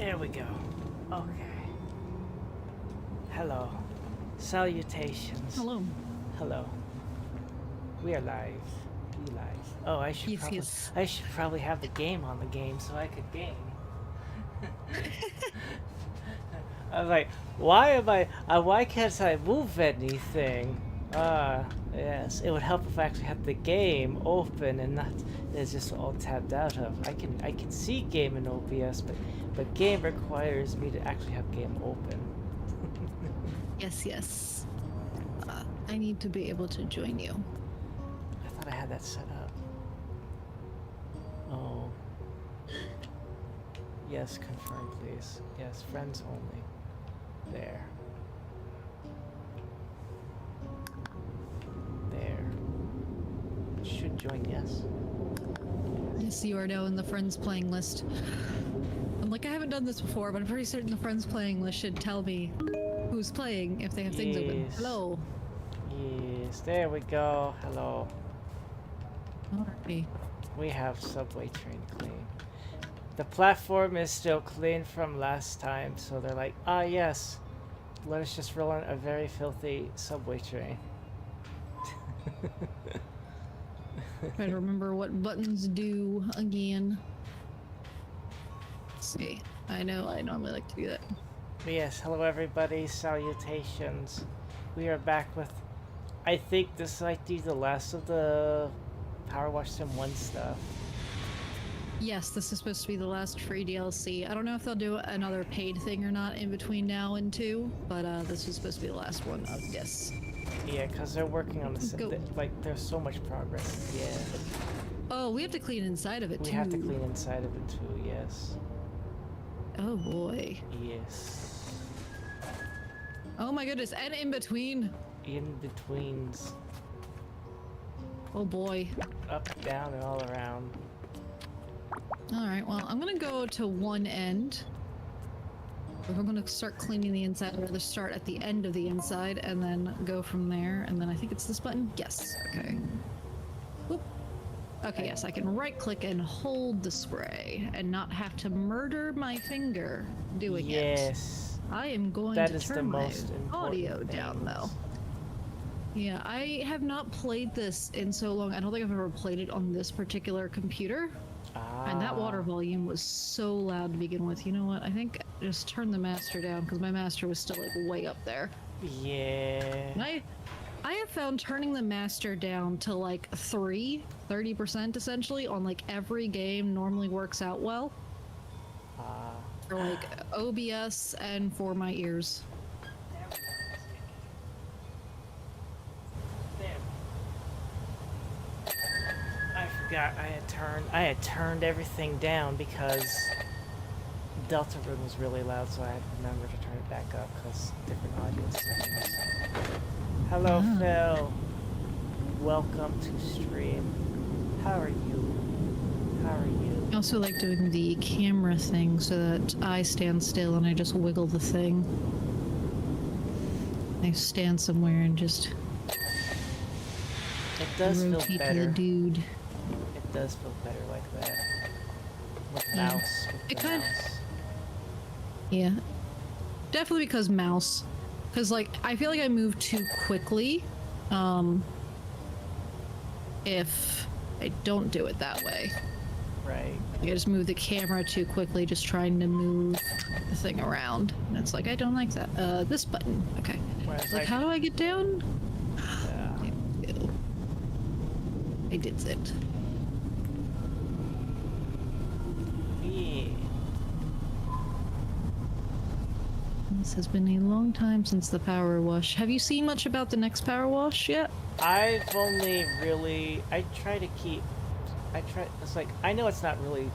There we go. Okay. Hello. Salutations. Hello. Hello. We are live. We live. Oh, I should probably have the game on the game so I could game. I was like, why can't I move anything? Yes, it would help if I actually had the game open and not it's just all tabbed out of. I can see game in OBS, but game requires me to actually have game open. Yes. I need to be able to join you. I thought I had that set up. Oh. Yes, confirm please. Yes, friends only. There. There. Should join, yes. Yes, you are now in the friends playing list. I'm like, I haven't done this before, but I'm pretty certain the friends playing list should tell me who's playing if they have things open. Hello. Yes, there we go. Hello. Alrighty. We have subway train clean. The platform is still clean from last time, so they're like, ah yes, let us just roll on a very filthy subway train. Try to remember what buttons do again. Let's see. I know I normally like to do that. But yes, hello everybody, salutations. We are back with, I think this might be the last of the Powerwash Sim 1 stuff. Yes, this is supposed to be the last free DLC. I don't know if they'll do another paid thing or not in between now and 2, but this is supposed to be the last one of this. Yeah, because they're working on the like, there's so much progress. Yeah. Oh, we have to clean inside of it too. We have to clean inside of it too, yes. Oh boy. Yes. Oh my goodness, and in between. In-betweens. Oh boy. Up, down, and all around. Alright, well, I'm gonna go to one end. If I'm gonna start cleaning the inside, I'd rather start at the end of the inside and then go from there. And then I think it's this button. Yes. Okay. Whoop. Okay, yes, I can right click and hold the spray and not have to murder my finger doing it. Yes. I am going to turn my audio down though. Yeah, I have not played this in so long. I don't think I've ever played it on this particular computer. And that water volume was so loud to begin with. You know what? I think just turn the master down because my master was still like way up there. Yeah. And I have found turning the master down to like 30% essentially on like every game normally works out well. For like OBS and for my ears. I had turned everything down because Delta Room was really loud, so I had to remember to turn it back up because different audio settings. Hello, Phil. Welcome to stream. How are you? How are you? I also like doing the camera thing so that I stand still and I just wiggle the thing. I stand somewhere and just it does rotate feel better. The dude. It does feel better like that. With mouse. With the mouse. Yeah. Definitely because mouse. Because, like, I feel like I move too quickly. If I don't do it that way. Right. Like, I just move the camera too quickly, just trying to move the thing around. And it's like, I don't like that. This button. Okay. Like, how do I get down? Yeah. I did it. This has been a long time since the power wash. Have you seen much about the next power wash yet? I've only really... it's like, I know it's not really...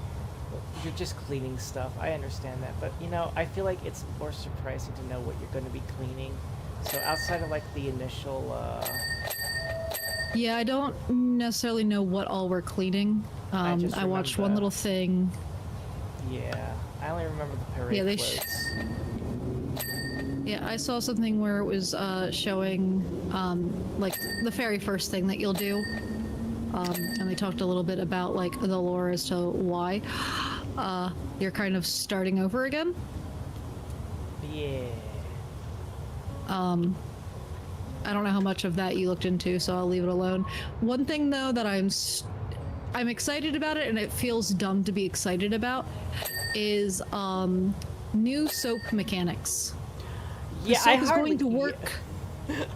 You're just cleaning stuff. I understand that. But, you know, I feel like it's more surprising to know what you're going to be cleaning. So outside of, like, the initial, Yeah, I don't necessarily know what all we're cleaning. I watched one little thing. Yeah, I only remember the parade floats. Yeah, I saw something where it was showing like the very first thing that you'll do. And they talked a little bit about like the lore as to why. you're kind of starting over again. Yeah. I don't know how much of that you looked into, so I'll leave it alone. One thing though that I'm excited about it, and it feels dumb to be excited about, is new soap mechanics. The Yeah, soap is going to work.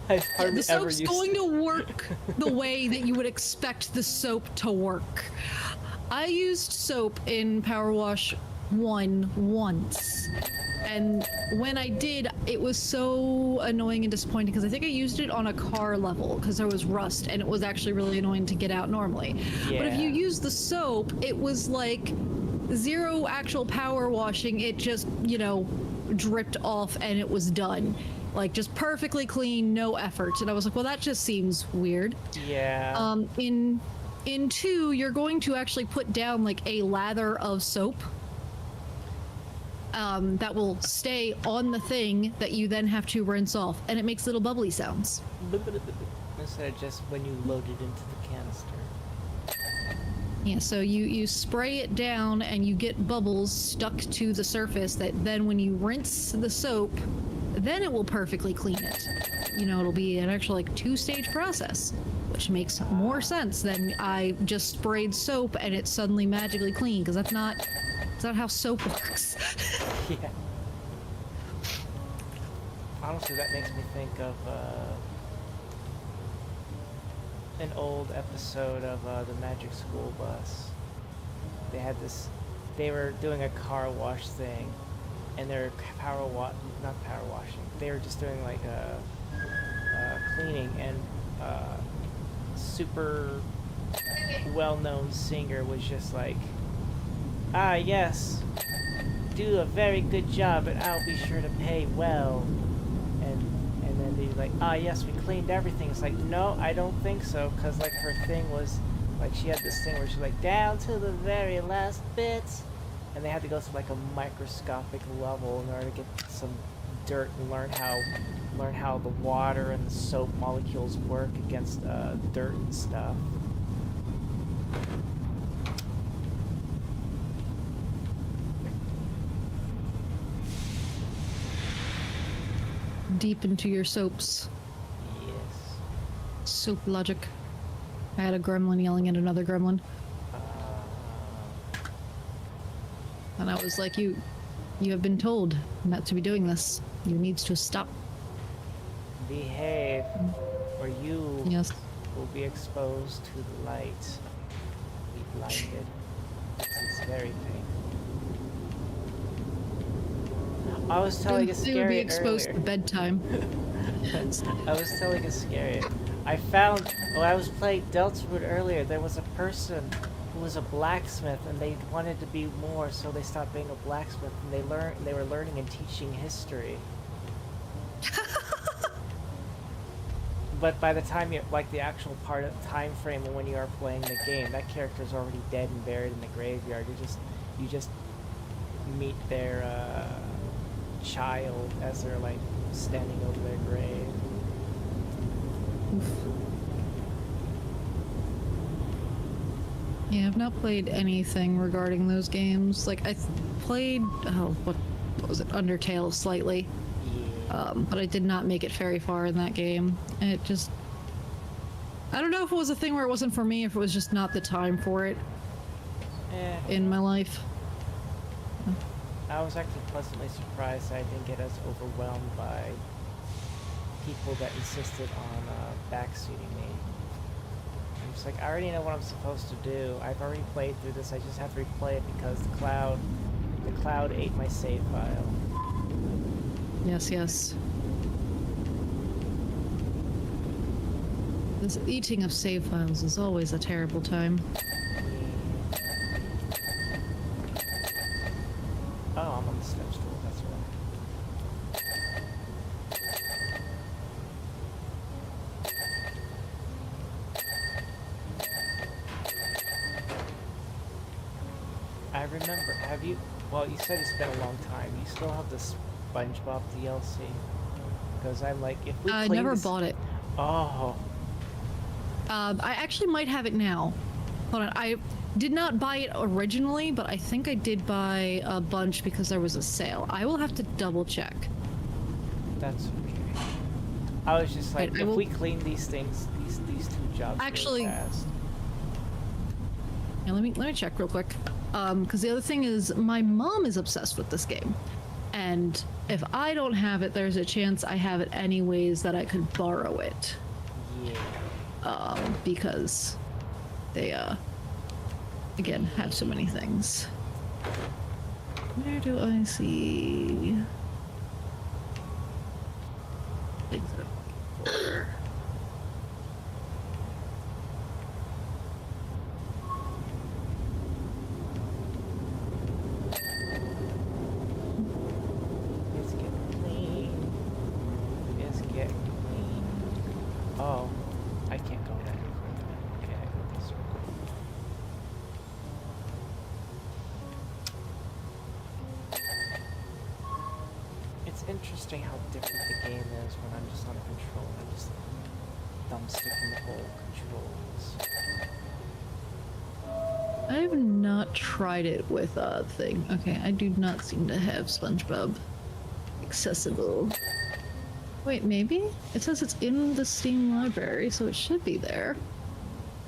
I've hardly The ever soap's used going to work the way that you would expect the soap to work. I used soap in Powerwash 1 once. And when I did, it was so annoying and disappointing because I think I used it on a car level because there was rust and it was actually really annoying to get out normally. Yeah. But if you use the soap, it was like zero actual power washing. It just, you know, dripped off and it was done. Like just perfectly clean, no effort. And I was like, well, that just seems weird. Yeah. In 2, you're going to actually put down like a lather of soap that will stay on the thing that you then have to rinse off, and it makes little bubbly sounds. Instead of just when you load it into the canister. Yeah, so you spray it down and you get bubbles stuck to the surface that then when you rinse the soap, then it will perfectly clean it. You know, it'll be an actual like 2-stage process, which makes more sense than I just sprayed soap and it's suddenly magically clean, because that's not how soap works. Yeah. Honestly, that makes me think of an old episode of the Magic School Bus. They had this. They were doing a car wash thing, and they're not power washing. They were just doing like a cleaning, and super well-known singer was just like, "Ah, yes, do a very good job, and I'll be sure to pay well." And then they're like, "Ah, yes, we cleaned everything." It's like, no, I don't think so, because like her thing was like she had this thing where she's like down to the very last bit, and they had to go to like a microscopic level in order to get some dirt and learn how the water and the soap molecules work against dirt and stuff. Deep into your soaps. Yes. Soap logic. I had a gremlin yelling at another gremlin. And I was like, you have been told not to be doing this. You need to stop. Behave, or you Yes. will be exposed to the light. Be blinded. It's very painful. I was telling a They would be scary exposed earlier. to bedtime. I was telling a scary. I found when I was playing Deltawood earlier, there was a person who was a blacksmith, and they wanted to be more, so they stopped being a blacksmith, and they were learning and teaching history. But by the time you like the actual time frame of when you are playing the game, that character is already dead and buried in the graveyard. You just meet their child as they're like standing over their grave. Yeah, I've not played anything regarding those games. Like, I played, what was it, Undertale slightly. Yeah. But I did not make it very far in that game. And it just... I don't know if it was a thing where it wasn't for me, if it was just not the time for it in my life. I was actually pleasantly surprised I didn't get as overwhelmed by people that insisted on backseating me. I'm just like, I already know what I'm supposed to do. I've already played through this. I just have to replay it because the cloud ate my save file. Yes, yes. This eating of save files is always a terrible time. Oh, I'm on the step stool. That's right. I remember. Have you? Well, you said it's been a long time. You still have the SpongeBob DLC? Because I'm like, if we I clean never this... bought it. Oh. I actually might have it now. Hold on, did not buy it originally, but I think I did buy a bunch because there was a sale. I will have to double check. That's okay. I was just like, Right, if we clean these things, these two jobs actually really fast. Yeah, let me check real quick. Because the other thing is, my mom is obsessed with this game, and if I don't have it, there's a chance I have it anyways that I could borrow it. Yeah. Because they again have so many things. Where do I see things that I'm looking for? It's getting clean. It's getting clean. Oh, I can't go that way. Okay, I go this way. It's interesting how different the game is when I'm just on control. I'm just thumbsticking the whole controls. I have not tried it with a thing. Okay, I do not seem to have SpongeBob accessible. Wait, maybe? It says it's in the Steam library, so it should be there.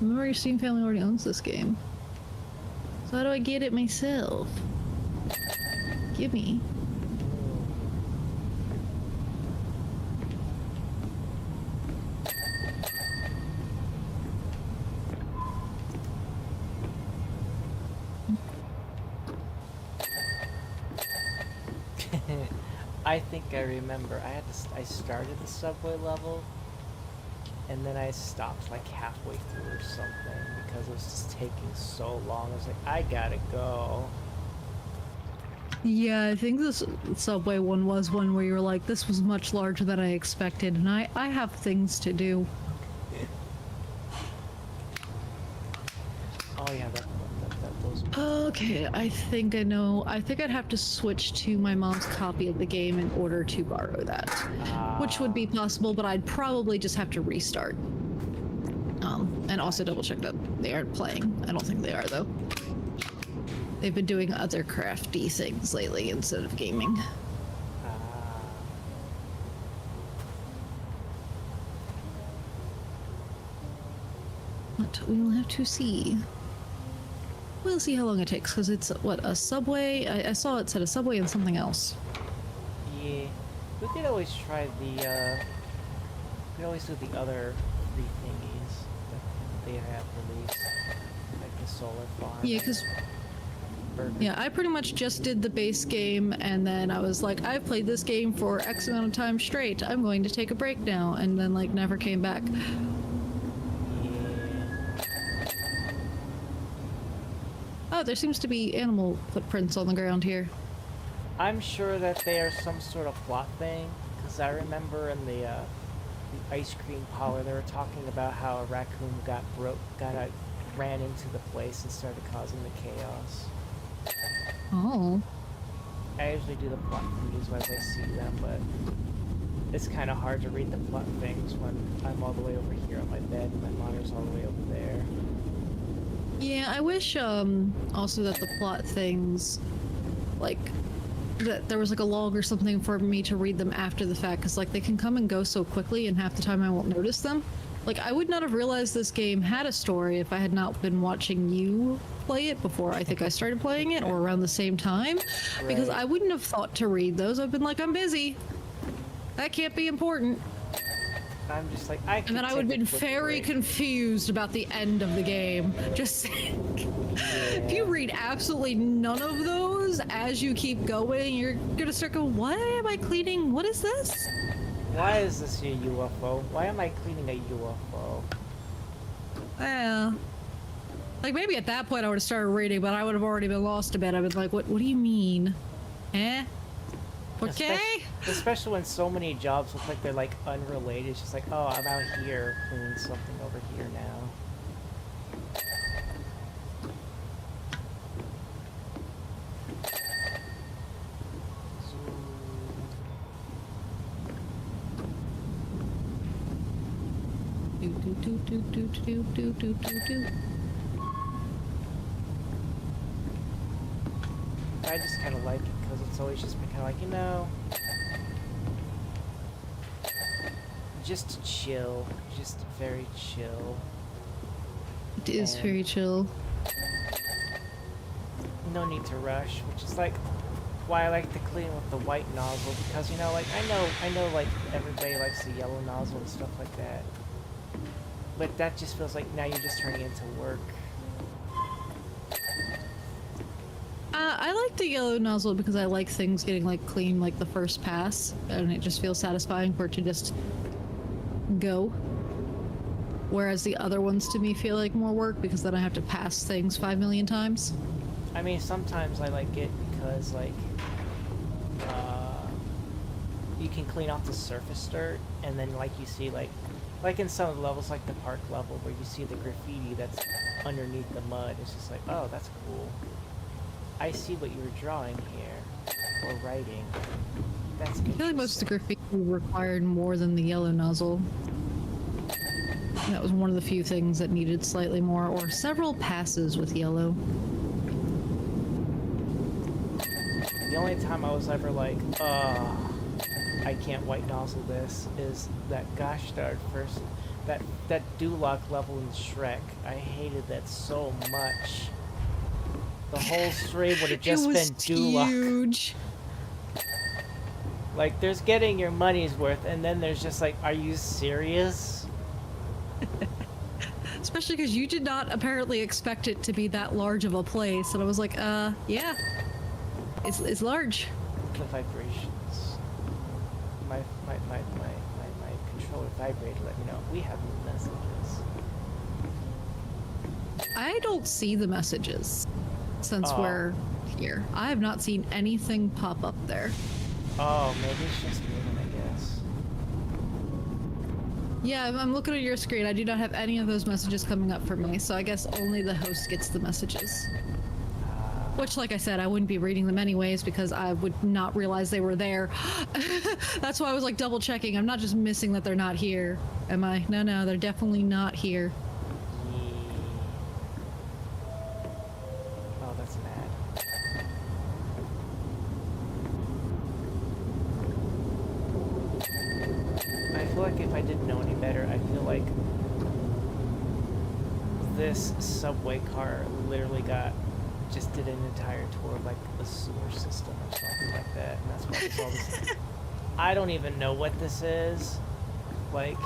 Remember, your Steam family already owns this game. So how do I get it myself? Gimme. I think I remember. I started the subway level, and then I stopped like halfway through or something because it was just taking so long. I was like, I gotta go. Yeah, I think this Subway one was one where you were like, this was much larger than I expected, and I have things to do. Oh yeah, those. Okay, I think I know. I think I'd have to switch to my mom's copy of the game in order to borrow that. Which would be possible, but I'd probably just have to restart. And also double check that they aren't playing. I don't think they are, though. They've been doing other crafty things lately instead of gaming. But we will have to see. We'll see how long it takes, because it's, what, a subway? I saw it said a subway and something else. Yeah, we could always try the. We could always do the other three thingies that they have released, like the solar farm. Yeah, because yeah, I pretty much just did the base game, and then I was like, I've played this game for X amount of time straight. I'm going to take a break now, and then like never came back. Oh, there seems to be animal footprints on the ground here. I'm sure that they are some sort of plot thing, because I remember in the ice cream parlor they were talking about how a raccoon ran into the place and started causing the chaos. Oh. I usually do the plot things as I see them, but it's kind of hard to read the plot things when I'm all the way over here on my bed and my monitor's all the way over there. Yeah, I wish also that the plot things, like, that there was like a log or something for me to read them after the fact, because like they can come and go so quickly and half the time I won't notice them. Like, I would not have realized this game had a story if I had not been watching you play it before I think I started playing it, or around the same time. Right. Because I wouldn't have thought to read those. I've been like, I'm busy. That can't be important. I'm just like, and then I would have been very confused about the end of the game. Just saying. Yeah. If you read absolutely none of those as you keep going, you're gonna start going, what am I cleaning? What is this? Why is this a UFO? Why am I cleaning a UFO? Well, like maybe at that point I would have started reading, but I would have already been lost a bit. I've been like, what do you mean? Eh? Okay? Especially when so many jobs look like they're like unrelated. It's just like, oh, I'm out here cleaning something over here now. I just kind of like it because it's always just been kind of like, you know, just chill, just very chill. It is And very chill. no need to rush, which is like why I like to clean with the white nozzle, because, you know, like I know like everybody likes the yellow nozzle and stuff like that, but that just feels like now you're just turning it into work. I like the yellow nozzle because I like things getting like clean like the first pass, and it just feels satisfying for it to just go. Whereas the other ones to me feel like more work because then I have to pass things 5 million times. I mean, sometimes I like it because, like, you can clean off the surface dirt, and then, like, you see, like in some of the levels, like the park level, where you see the graffiti that's underneath the mud. It's just like, oh, that's cool. I see what you were drawing here, or writing. That's good. I feel like most of the graffiti required more than the yellow nozzle. That was one of the few things that needed slightly more, or several passes with yellow. The only time I was ever like, I can't white nozzle this, is that gosh darn first, that Duloc level in Shrek. I hated that so much. The whole stream would have just been Duloc. Huge. Like, there's getting your money's worth, and then there's just like, are you serious? Especially because you did not apparently expect it to be that large of a place, and I was like, yeah, it's large. The vibrations. My controller vibrated. Let me know we have new messages. I don't see the messages since we're here. I have not seen anything pop up there. Oh, maybe it's just me then, I guess. Yeah, I'm looking at your screen. I do not have any of those messages coming up for me, so I guess only the host gets the messages. Which, like I said, I wouldn't be reading them anyways because I would not realize they were there. That's why I was like double checking. I'm not just missing that they're not here, am I? No, they're definitely not here. Oh, that's mad. I feel like if I didn't know any better, I feel like this subway car literally just did an entire tour of like the sewer system or something like that, and that's why there's all this. I don't even know what this is. Like,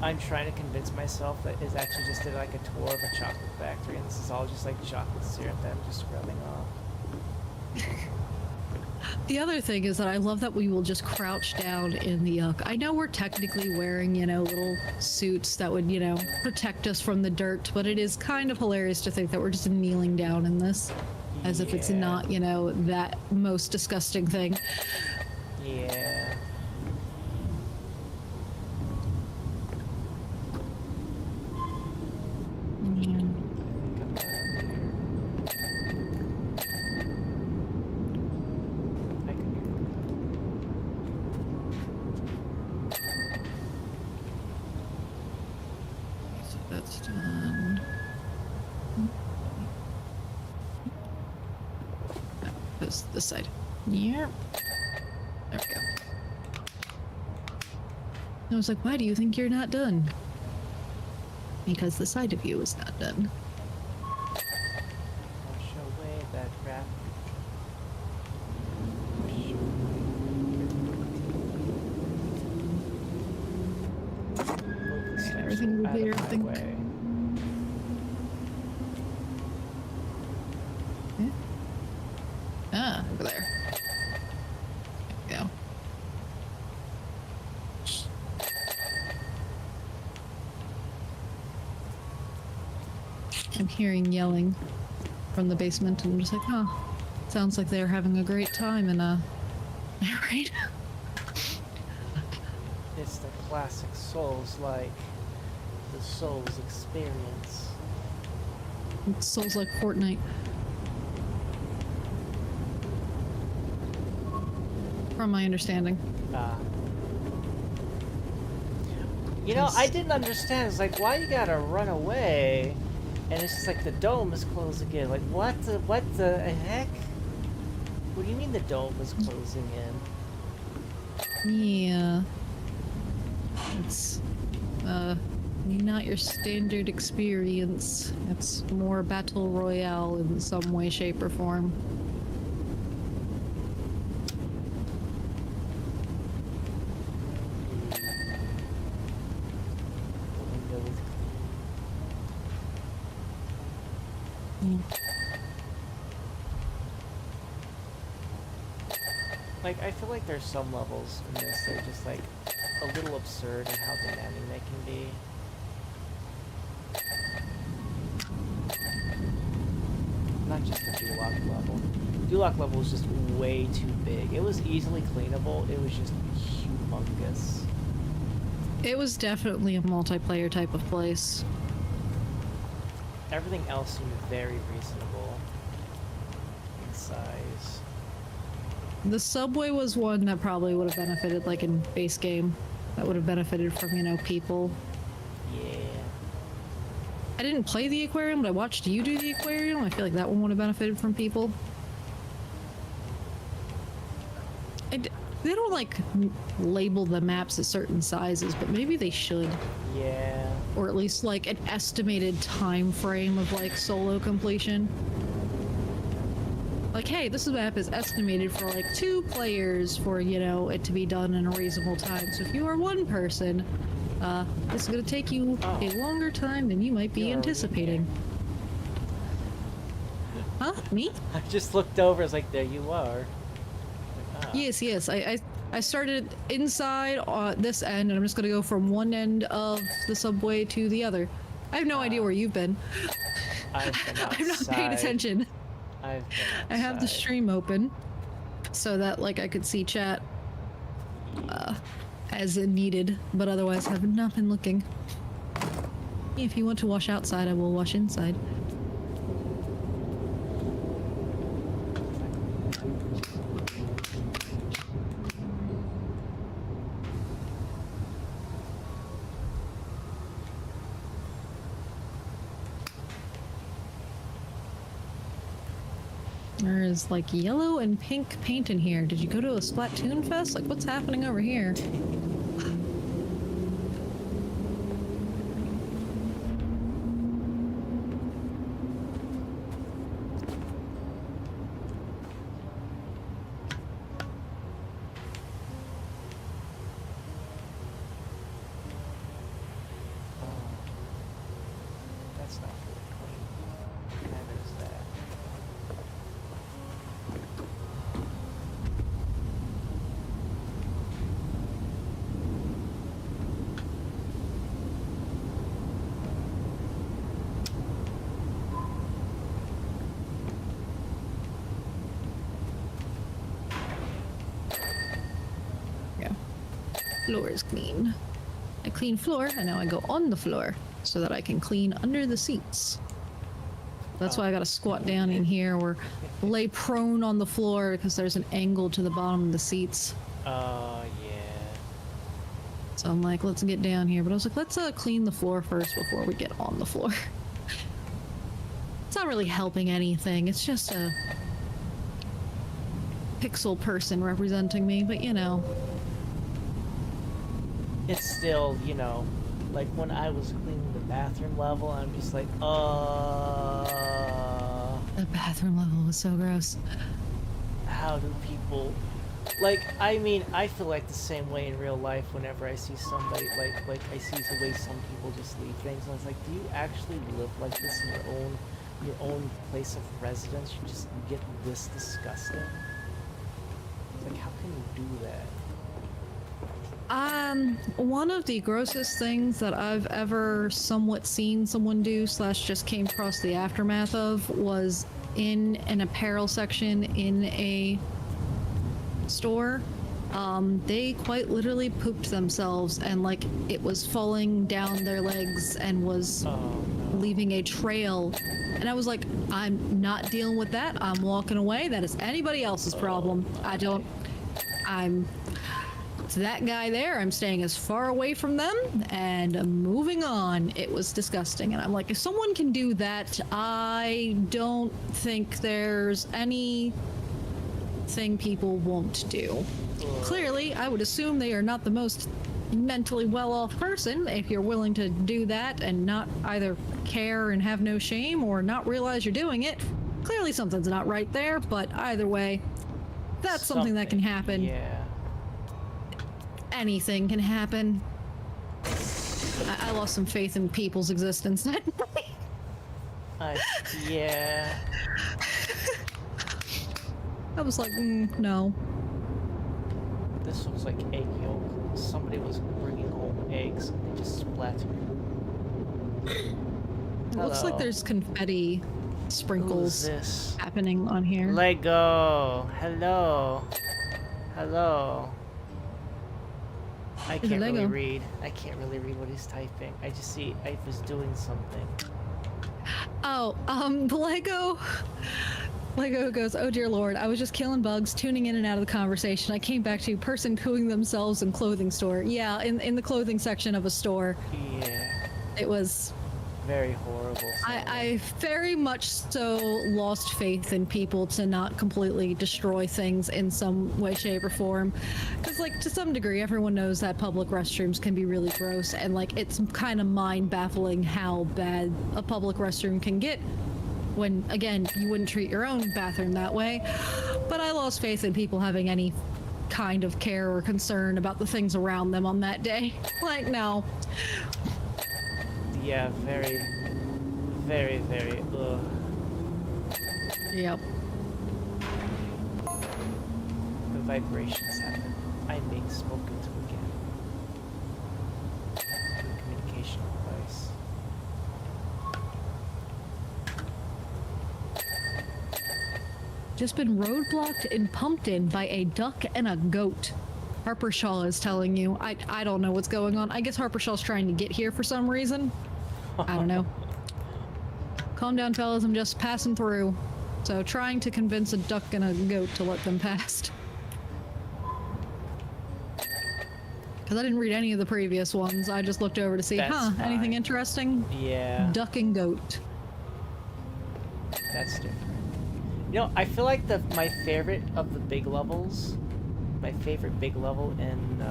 I'm trying to convince myself that it's actually just did like a tour of a chocolate factory, and this is all just like chocolate syrup that I'm just scrubbing off. The other thing is that I love that we will just crouch down in the yuck. I know we're technically wearing, you know, little suits that would, you know, protect us from the dirt, but it is kind of hilarious to think that we're just kneeling down in this. As if it's not, you know, that most disgusting thing. Yeah. That's done. This side. Yep. There we go. I was like, why do you think you're not done? Because the side of you is not done. Wash away that crap. Everything will be, I think. Yeah. Ah, over there. There we go. I'm hearing yelling from the basement, and I'm just like, oh, sounds like they're having a great time in right? It's the classic Souls, like the Souls experience. Souls like Fortnite. From my understanding. You know, I didn't understand. It's like, why you gotta run away? And it's just like the dome is closed again. Like, what the heck? What do you mean the dome was closing in? Yeah. It's, not your standard experience. It's more battle royale in some way, shape, or form. The window is Mm. like, I feel like there's some levels in this that are just like a little absurd in how demanding they can be. Not just the Duloc level. Duloc level was just way too big. It was easily cleanable. It was just humongous. It was definitely a multiplayer type of place. Everything else seemed very reasonable in size. The subway was one that probably would have benefited, like in base game, that would have benefited from, people. Yeah. I didn't play the aquarium, but I watched you do the aquarium. I feel like that one would have benefited from people. They don't, like, label the maps at certain sizes, but maybe they should. Yeah. Or at least, like, an estimated time frame of, like, solo completion. Like, hey, this map is estimated for, like, 2 players for, it to be done in a reasonable time. So if you are one person, this is gonna take you a longer time than you might be anticipating. Huh? Me? I just looked over, I was like, there you are. Yes, yes. I started inside this end, and I'm just gonna go from one end of the subway to the other. I have no idea where you've been. I've been outside. I'm not paying attention. I've been I have the outside. stream open so that, like, I could see chat as it needed, but otherwise have not been looking. If you want to wash outside, I will wash inside. There is, like, yellow and pink paint in here. Did you go to a Splatoon fest? Like, what's happening over here? That's not really clean. Neither is that. Yeah. Floor is clean. I clean floor, and now I go on the floor so that I can clean under the seats. That's why I gotta squat down in here or lay prone on the floor because there's an angle to the bottom of the seats. Oh, yeah. So I'm like, let's get down here. But I was like, let's clean the floor first before we get on the floor. It's not really helping anything. It's just a pixel person representing me, but It's still, like when I was cleaning the bathroom level, I'm just like, The bathroom level was so gross. how do people, like, I mean, I feel like the same way in real life whenever I see somebody, like I see the way some people just leave things, and I was like, do you actually live like this in your own place of residence? You just get this disgusting? It's like, how can you do that? One of the grossest things that I've ever somewhat seen someone do / just came across the aftermath of was in an apparel section in a store. They quite literally pooped themselves, and like it was falling down their legs and was leaving a trail. And I was like, I'm not dealing with that. I'm walking away. That is anybody else's problem. It's that guy there. I'm staying as far away from them and moving on. It was disgusting. And I'm like, if someone can do that, I don't think there's any thing people won't do. Clearly, I would assume they are not the most mentally well-off person if you're willing to do that and not either care and have no shame or not realize you're doing it. Clearly something's not right there, but either way, that's something that can happen. Yeah. Anything can happen. I lost some faith in people's existence. Yeah. I was like, no. This looks like egg yolk. Somebody was bringing home eggs and they just splattered. It looks like there's confetti sprinkles this? happening on here. Lego. Hello. Hello. I can't really read. I can't really read what he's typing. I just see I was doing something. Oh, Lego goes, oh dear lord, I was just killing bugs, tuning in and out of the conversation. I came back to person pooing themselves in clothing store. Yeah, in the clothing section of a store. Yeah. It was very horrible. I very much so lost faith in people to not completely destroy things in some way, shape, or form. Because, like, to some degree, everyone knows that public restrooms can be really gross, and, like, it's kind of mind-baffling how bad a public restroom can get when, again, you wouldn't treat your own bathroom that way. But I lost faith in people having any kind of care or concern about the things around them on that day. Like, no. Yeah, very, very, very, ugh. Yep. The vibrations happen. I make smoke into again. Communication device. Just been roadblocked and pumped in by a duck and a goat. Harper Shaw is telling you. I don't know what's going on. I guess Harper Shaw's trying to get here for some reason. I don't know. Calm down, fellas. I'm just passing through. So trying to convince a duck and a goat to let them past. Because I didn't read any of the previous ones. I just looked over to see, anything interesting? Yeah. Duck and goat. That's different. You know, I feel like my favorite of the big levels, my favorite big level in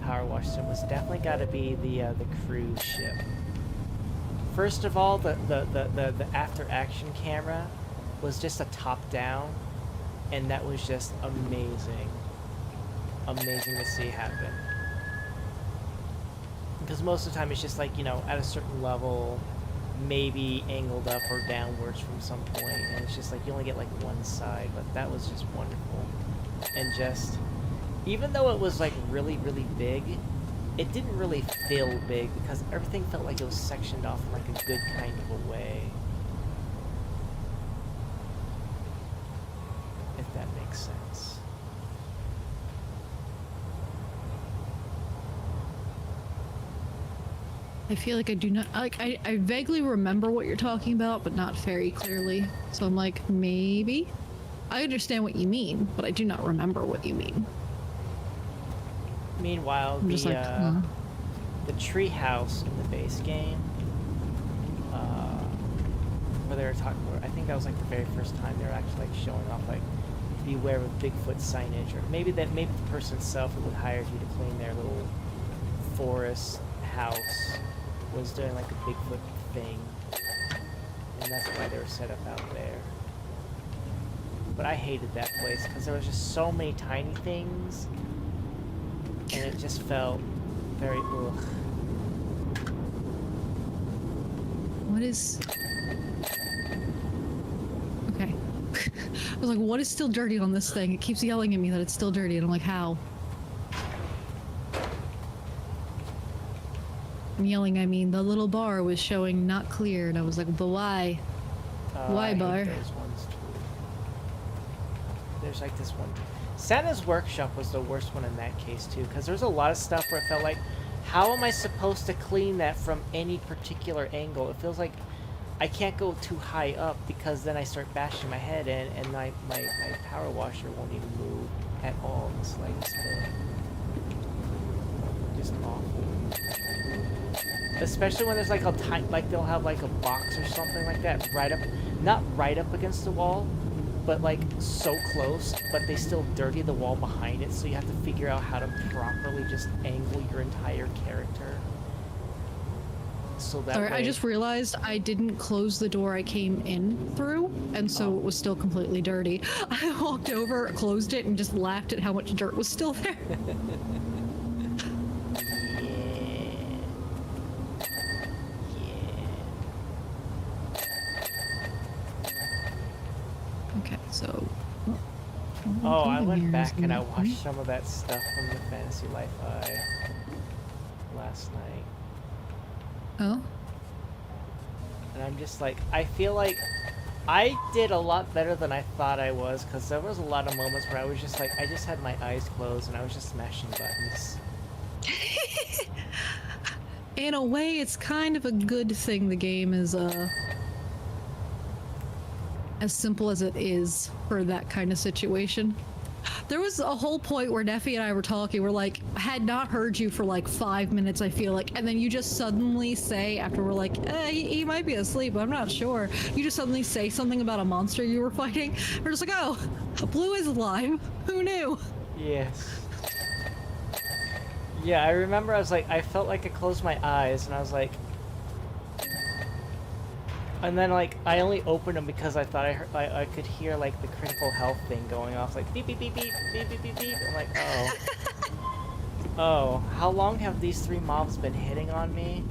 Powerwash Sim was definitely got to be the cruise ship. First of all, the after action camera was just a top down, and that was just amazing. Amazing to see happen. Because most of the time it's just like, you know, at a certain level, maybe angled up or downwards from some point, and it's just like you only get like one side, but that was just wonderful. And just, even though it was like really, really big, it didn't really feel big because everything felt like it was sectioned off in like a good kind of a way. If that makes sense. I feel like I do not, like, I vaguely remember what you're talking about, but not very clearly. So I'm like, maybe? I understand what you mean, but I do not remember what you mean. Meanwhile, the tree house in the base game, where they were talking about, I think that was like the very first time they were actually like showing off like beware of Bigfoot signage, or maybe the person itself who would hire you to clean their little forest house was doing like a Bigfoot thing, and that's why they were set up out there. But I hated that place because there was just so many tiny things, and it just felt very ugh. What is... Okay. I was like, what is still dirty on this thing? It keeps yelling at me that it's still dirty, and I'm like, how? I'm yelling, I mean, the little bar was showing not clear, and I was like, but why? Why, bar? I hate those ones too. There's like this one. Santa's Workshop was the worst one in that case too, because there's a lot of stuff where it felt like, how am I supposed to clean that from any particular angle? It feels like I can't go too high up because then I start bashing my head in, and my power washer won't even move at all in the slightest bit. Just awful. Especially when there's like a like they'll have like a box or something like that right up, not right up against the wall, but like so close, but they still dirty the wall behind it, so you have to figure out how to properly just angle your entire character. So that Sorry, way... I just realized I didn't close the door I came in through, and so it was still completely dirty. I walked over, closed it, and just laughed at how much dirt was still there. Okay, so... Oh, I went back and I watched some of that stuff from the Fantasy Life last night. Oh? And I'm just like, I feel like I did a lot better than I thought I was, because there was a lot of moments where I was just like, I just had my eyes closed and I was just smashing buttons. In a way, it's kind of a good thing the game is, as simple as it is for that kind of situation. There was a whole point where Neffy and I were talking, we're like, had not heard you for like 5 minutes, I feel like, and then you just suddenly say, after we're like, he might be asleep, I'm not sure. You just suddenly say something about a monster you were fighting. We're just like, oh, Blue is alive. Who knew? Yes. Yeah, I remember I was like, I felt like I closed my eyes and I was like, and then like I only opened them because I thought I could hear like the critical health thing going off, like beep beep beep beep beep beep beep beep. I'm like, oh, oh, how long have these 3 mobs been hitting on me?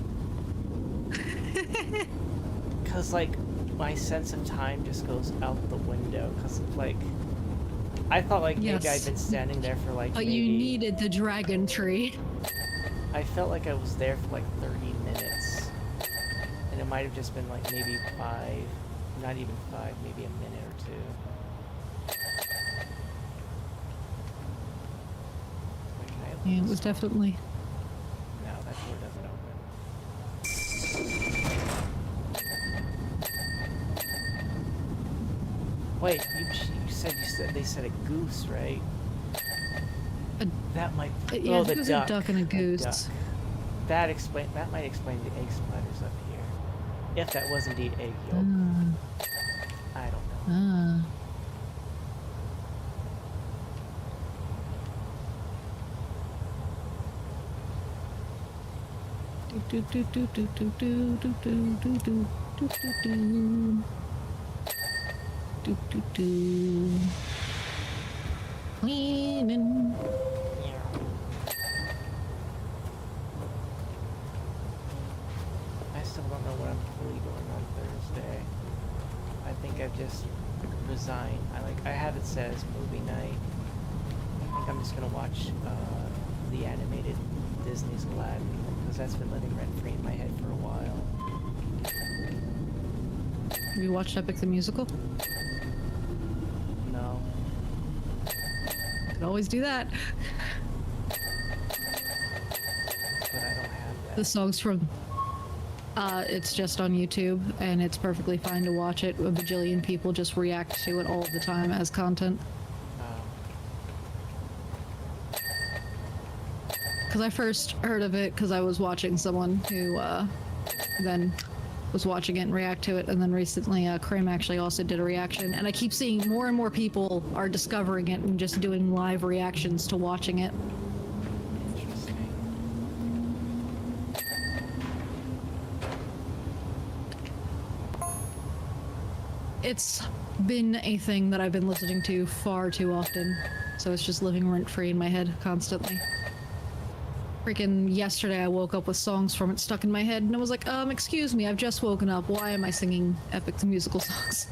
Cause like my sense of time just goes out the window. Cause like I thought like maybe I'd been standing there for like. But maybe... you needed the dragon tree. I felt like I was there for like 30 minutes. And it might have just been like maybe 5, not even 5, maybe a minute or 2. Wait, can I open Yeah, it this was door? definitely. No, that door doesn't open. Wait, you said they said a goose, right? That might. Yeah, oh, it the was duck. a duck and a goose. Duck. That might explain the egg splatters up here. If that was indeed egg yolk. I don't know. Do do do do do do do do do do do do do do. Cleaning. I still don't know what I'm fully doing on Thursday. I think I've just resigned. I have it set as movie night. I think I'm just gonna watch the animated Disney's Aladdin, because that's been living rent-free in my head for a while. Have you watched Epic the Musical? No. Could always do that. But I don't have that. The song's from... it's just on YouTube, and it's perfectly fine to watch it. A bajillion people just react to it all the time as content. Because I first heard of it because I was watching someone who then was watching it and react to it, and then recently Krim actually also did a reaction, and I keep seeing more and more people are discovering it and just doing live reactions to watching it. Interesting. It's been a thing that I've been listening to far too often, so it's just living rent-free in my head constantly. Freaking yesterday I woke up with songs from it stuck in my head, and I was like, excuse me, I've just woken up. Why am I singing Epic the Musical songs?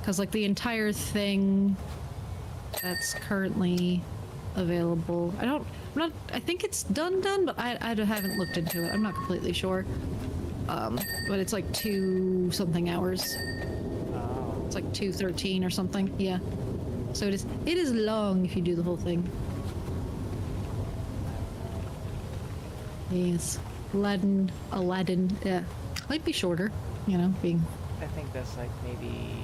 Because like the entire thing that's currently available, I think it's done, but I haven't looked into it. I'm not completely sure. But it's like 2-something hours. Oh. It's like 2:13 or something, yeah. So it is long if you do the whole thing. Yes. Aladdin, yeah. Might be shorter, you know, being... I think that's like maybe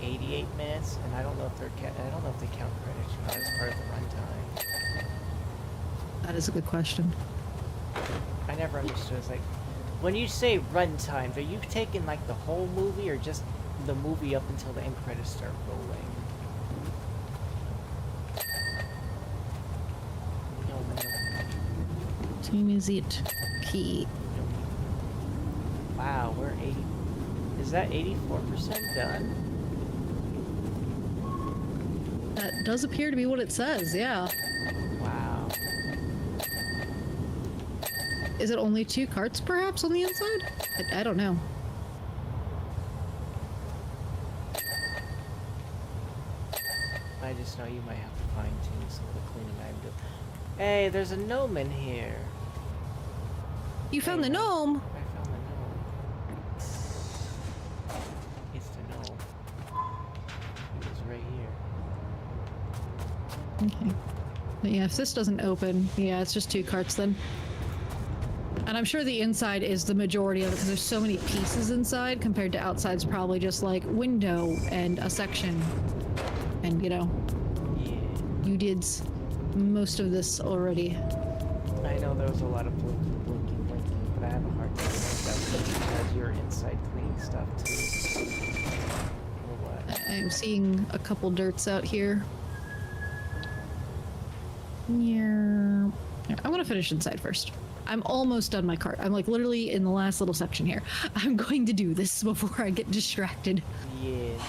88 minutes, and I don't know if they count credits or not as part of the runtime. That is a good question. I never understood. It's like, when you say runtimes, are you taking like the whole movie or just the movie up until the end credits start rolling. Team is it key. Wow, we're 80. Is that 84% done? That does appear to be what it says, yeah. Wow. Is it only 2 carts perhaps on the inside? I don't know. I just know you might have to fine tune some of the cleaning I'm doing. Hey, there's a gnome in here. You found the gnome? I found the gnome. It's the gnome. He was right here. Okay. But yeah, if this doesn't open, yeah, it's just 2 carts then. And I'm sure the inside is the majority of it because there's so many pieces inside compared to outside's probably just like window and a section. And you know, Yeah. you did most of this already. I know there was a lot of blinking, but I have a hard time knowing that's because you're inside cleaning stuff too. Or what? I'm seeing a couple dirts out here. Yeah. I'm gonna finish inside first. I'm almost done my cart. I'm like literally in the last little section here. I'm going to do this before I get distracted. Yes.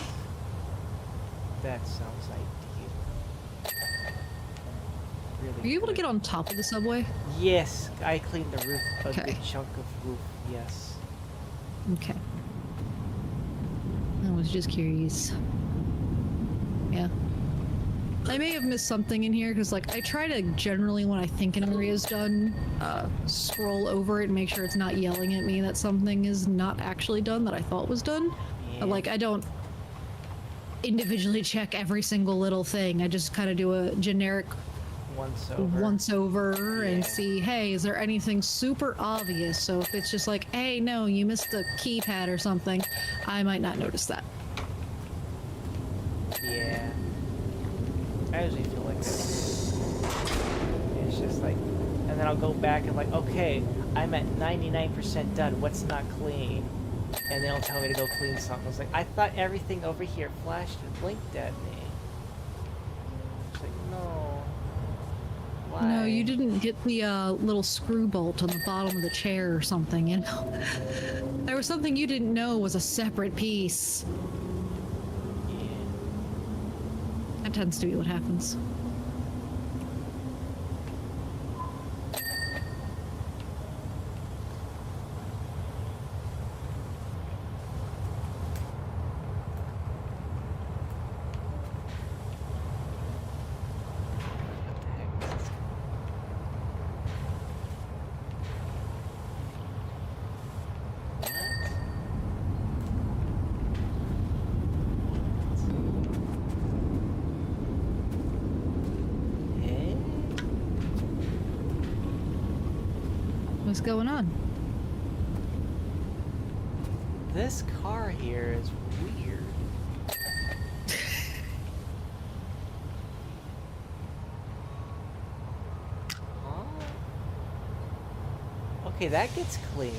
That sounds ideal. Really Are you able to good. get on top of the subway? Yes, I cleaned the roof, a Okay. good chunk of roof, yes. Okay. I was just curious. Yeah. I may have missed something in here because, like, I try to generally, when I think an area is done, scroll over it and make sure it's not yelling at me that something is not actually done that I thought was done. Yeah. But, like, I don't individually check every single little thing. I just kind of do a generic once over and see, hey, is there anything super obvious? So if it's just like, hey, no, you missed the keypad or something, I might not notice that. Yeah. I usually feel like that. It's just like, and then I'll go back and like, okay, I'm at 99% done. What's not clean? And they'll tell me to go clean something. I was like, I thought everything over here flashed and blinked at me. It's like, no. Why? No, you didn't get the little screw bolt on the bottom of the chair or something, you know? There was something you didn't know was a separate piece. Yeah. That tends to be what happens. What the heck is this? What? Hey? What's going on? This car here is weird. Huh? Okay, that gets clean.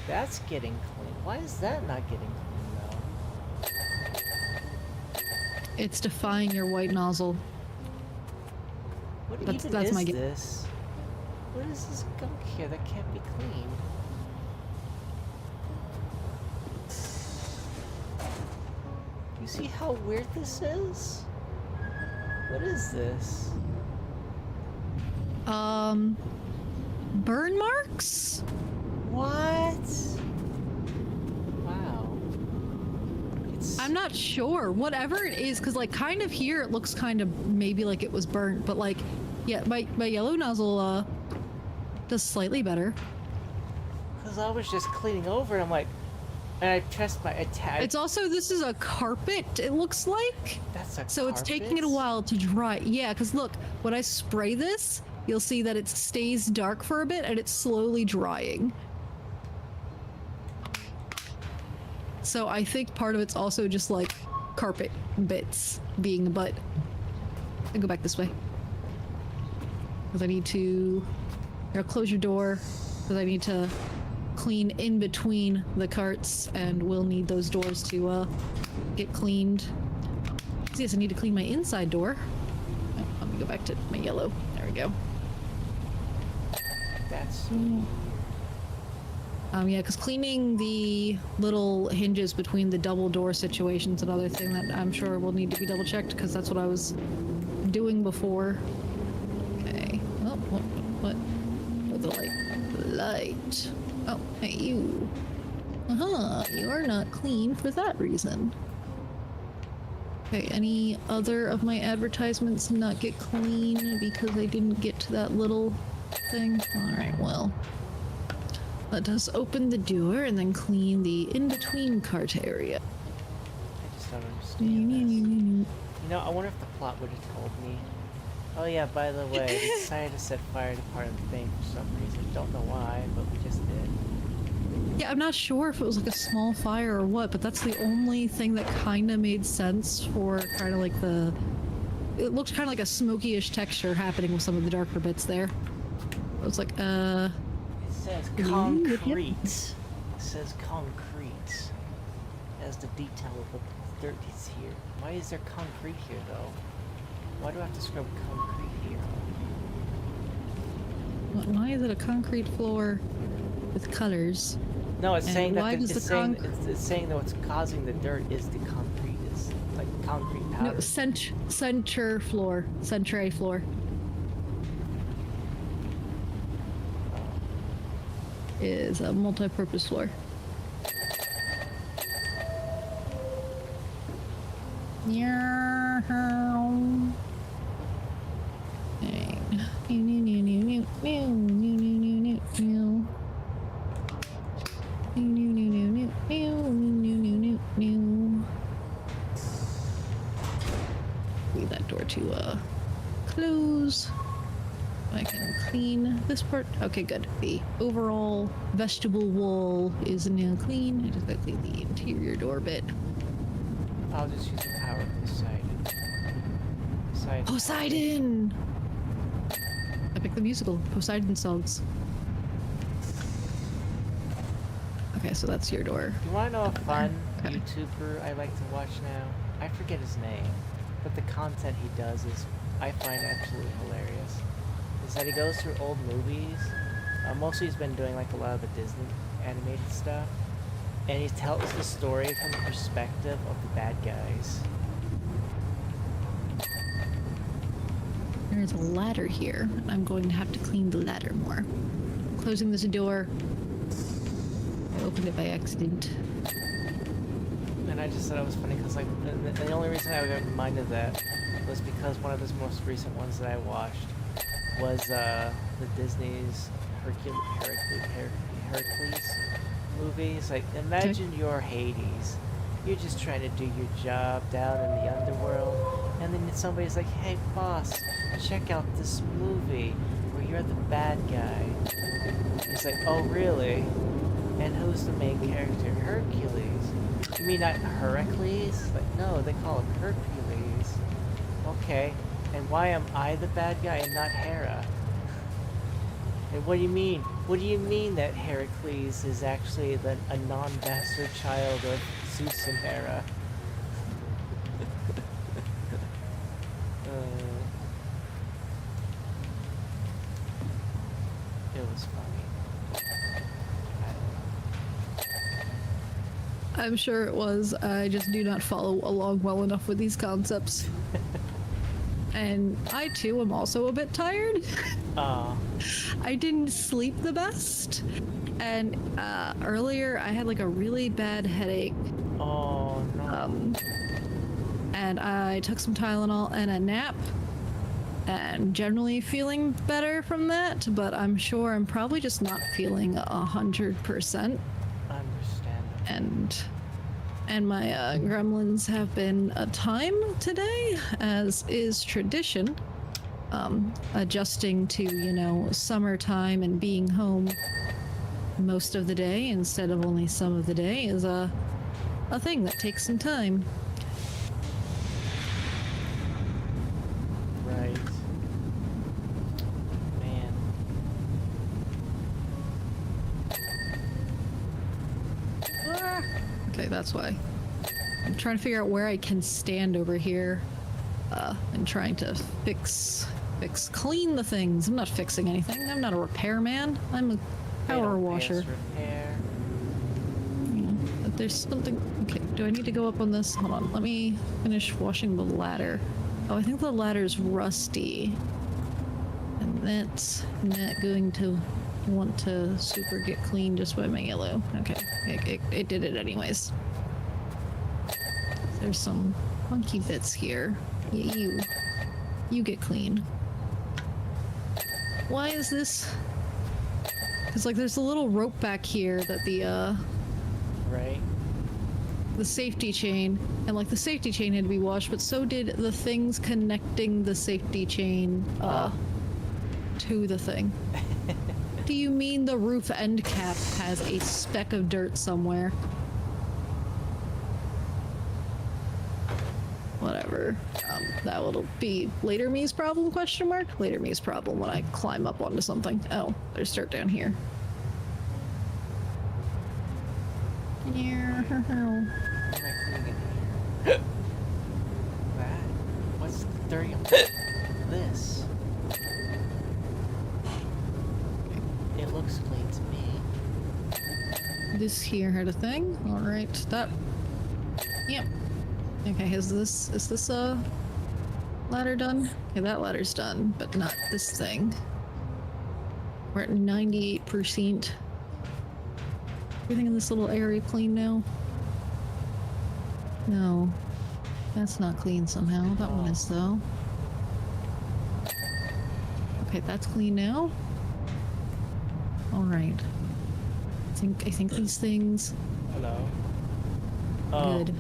That's getting clean. Why is that not getting clean though? It's defying your white nozzle. What That's- even that's is my gu- this? What is this gunk here that can't be cleaned? You see how weird this is? What is this? Burn marks? What? Wow. It's... I'm not sure. Whatever it is, because like kind of here it looks kind of maybe like it was burnt, but like, yeah, my yellow nozzle does slightly better. Because I was just cleaning over and I'm like, and I pressed my attack. It's also, this is a carpet, it looks like. That's a So it's taking it a while to dry. Yeah, because look, when I spray this, you'll see that it stays dark for a bit and it's slowly drying. So I think part of it's also just like carpet bits being a butt. I go back this way. Because I need to... Here, close your door. Because I need to clean in between the carts, and we'll need those doors to get cleaned. Yes, I need to clean my inside door. Oh, let me go back to my yellow. There we go. That's Yeah, because cleaning the little hinges between the double door situation's another thing that I'm sure will need to be double checked, because that's what I was doing before. Okay. Oh, what? Oh, the light. Light. Oh, hey, you. You're not clean for that reason. Okay, any other of my advertisements not get clean because I didn't get to that little thing? Alright, well. Let us open the door and then clean the in-between cart area. I just don't understand this. You know, I wonder if the plot would have told me. Oh yeah, by the way, we decided to set fire to part of the thing for some reason. Don't know why, but we just did. Yeah, I'm not sure if it was like a small fire or what, but that's the only thing that kind of made sense for kind of like the... It looked kind of like a smoky-ish texture happening with some of the darker bits there. It was like, It says concrete. It says concrete. As the detail of the dirt is here. Why is there concrete here, though? Why do I have to scrub concrete here? Why is it a concrete floor with colors? No, it's And saying that why the, does it's, the saying, conc- it's saying that what's causing the dirt is the concrete. Is like concrete powder. No, center floor. Centre floor. Is a multi-purpose floor. Yeah. Leave that door to close. I can clean this part. Okay, good. The overall vegetable wall is now clean. I just gotta clean the interior door bit. I'll just use the power of Poseidon. Poseidon! I picked the musical Poseidon songs. Okay, so that's your door. You wanna know a fun Okay. YouTuber I like to watch now? I forget his name, but the content he does is, I find absolutely hilarious. Is that he goes through old movies. Mostly he's been doing like a lot of the Disney animated stuff. And he tells the story from the perspective of the bad guys. There's a ladder here. I'm going to have to clean the ladder more. Closing this door. I opened it by accident. And I just thought it was funny because like the only reason I ever minded that was because one of his most recent ones that I watched was the Disney's Hercules movies. Like, imagine you're Hades. You're just trying to do your job down in the underworld, and then somebody's like, "Hey, boss, check out this movie where you're the bad guy." He's like, "Oh, really? And who's the main character? Hercules? You mean not Heracles?" Like, no, they call him Hercules. Okay, and why am I the bad guy and not Hera? And what do you mean? What do you mean that Heracles is actually a non-bastard child of Zeus and Hera? It was funny. I'm sure it was. I just do not follow along well enough with these concepts. And I too am also a bit tired. I didn't sleep the best. And earlier I had like a really bad headache. Oh no. And I took some Tylenol and a nap. And generally feeling better from that, but I'm sure I'm probably just not feeling 100%. Understandable. And my gremlins have been a time today, as is tradition. Adjusting to, you know, summertime and being home most of the day instead of only some of the day is a thing that takes some time. Right. Man. that's why. I'm trying to figure out where I can stand over here. And trying to clean the things. I'm not fixing anything. I'm not a repairman. I'm a power washer. Repair. Yeah, but there's something. Okay, do I need to go up on this? Hold on. Let me finish washing the ladder. Oh, I think the ladder's rusty. And that's not going to want to super get clean just by my yellow. Okay, it did it anyways. There's some funky bits here. Yeah, you get clean. Why is this? Because like there's a little rope back here that the Right. the safety chain, and like the safety chain had to be washed, but so did the things connecting the safety chain to the thing. Do you mean the roof end cap has a speck of dirt somewhere? Whatever. That will be later me's problem, question mark? Later me's problem when I climb up onto something. Oh, there's dirt down here. What am I cleaning in here? That? What's dirty on this? It looks clean to me. This here had a thing. Alright, that... Yep. Okay, is this ladder done? Okay, that ladder's done, but not this thing. We're at 98%. Everything in this little area clean now? No. That's not clean somehow. That one is though. Okay, that's clean now. Alright. I think these things... Hello. Oh. Good.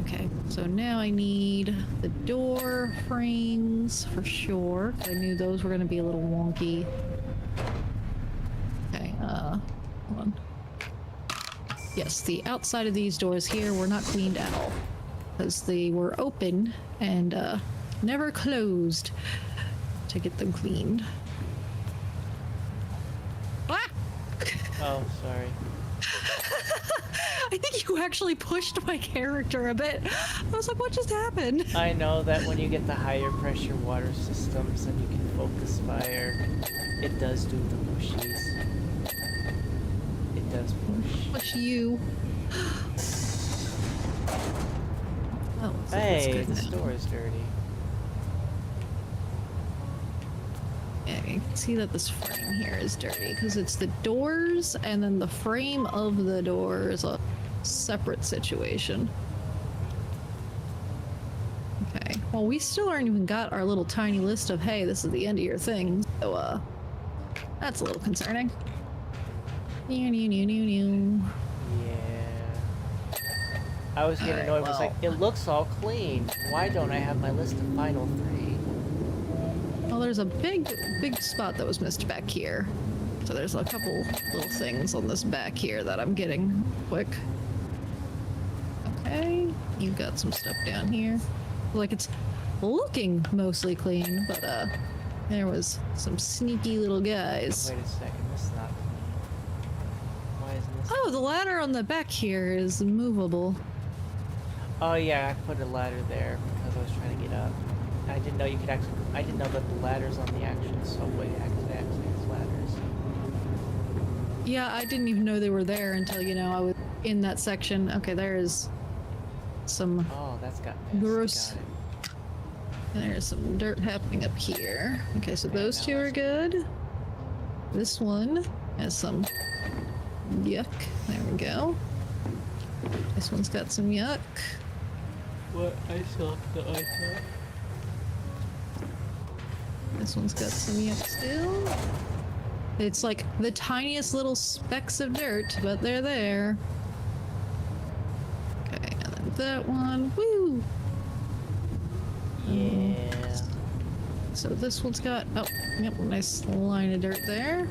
Okay, so now I need the door frames for sure. I knew those were going to be a little wonky. Okay, hold on. Yes, the outside of these doors here were not cleaned at all. Because they were open and never closed to get them cleaned. Ah! Oh, sorry. I think you actually pushed my character a bit. I was like, what just happened? I know that when you get the higher pressure water systems and you can focus fire, it does do the pushies. It does push. Push you. Oh, so Hey, that's good this now. door is dirty. Yeah, you can see that this frame here is dirty because it's the doors and then the frame of the door is a separate situation. Okay, well we still aren't even got our little tiny list of, hey, this is the end of your thing, so that's a little concerning. Yeah. I was getting annoyed. Was like, it looks all clean. Why don't I have my list of final 3? Well, there's a big spot that was missed back here. So there's a couple little things on this back here that I'm getting quick. Okay, you've got some stuff down here. Like it's looking mostly clean, but there was some sneaky little guys. Wait a second, this is not clean. Why isn't this? Oh, the ladder on the back here is movable. Oh yeah, I put a ladder there because I was trying to get up. I didn't know you could actually. I didn't know that the ladders on the actual subway actually has ladders. Yeah, I didn't even know they were there until, you know, I was in that section. Okay, there is some Oh, that's got missed. gross. Got it. There's some dirt happening up here. Okay, so Okay, those now two are let's- good. This one has some yuck. There we go. This one's got some yuck. What? I still have the iPad. This one's got some yuck still. It's like the tiniest little specks of dirt, but they're there. Okay, and then that one. Woo! Yeah. So this one's got, oh, yep, nice line of dirt there.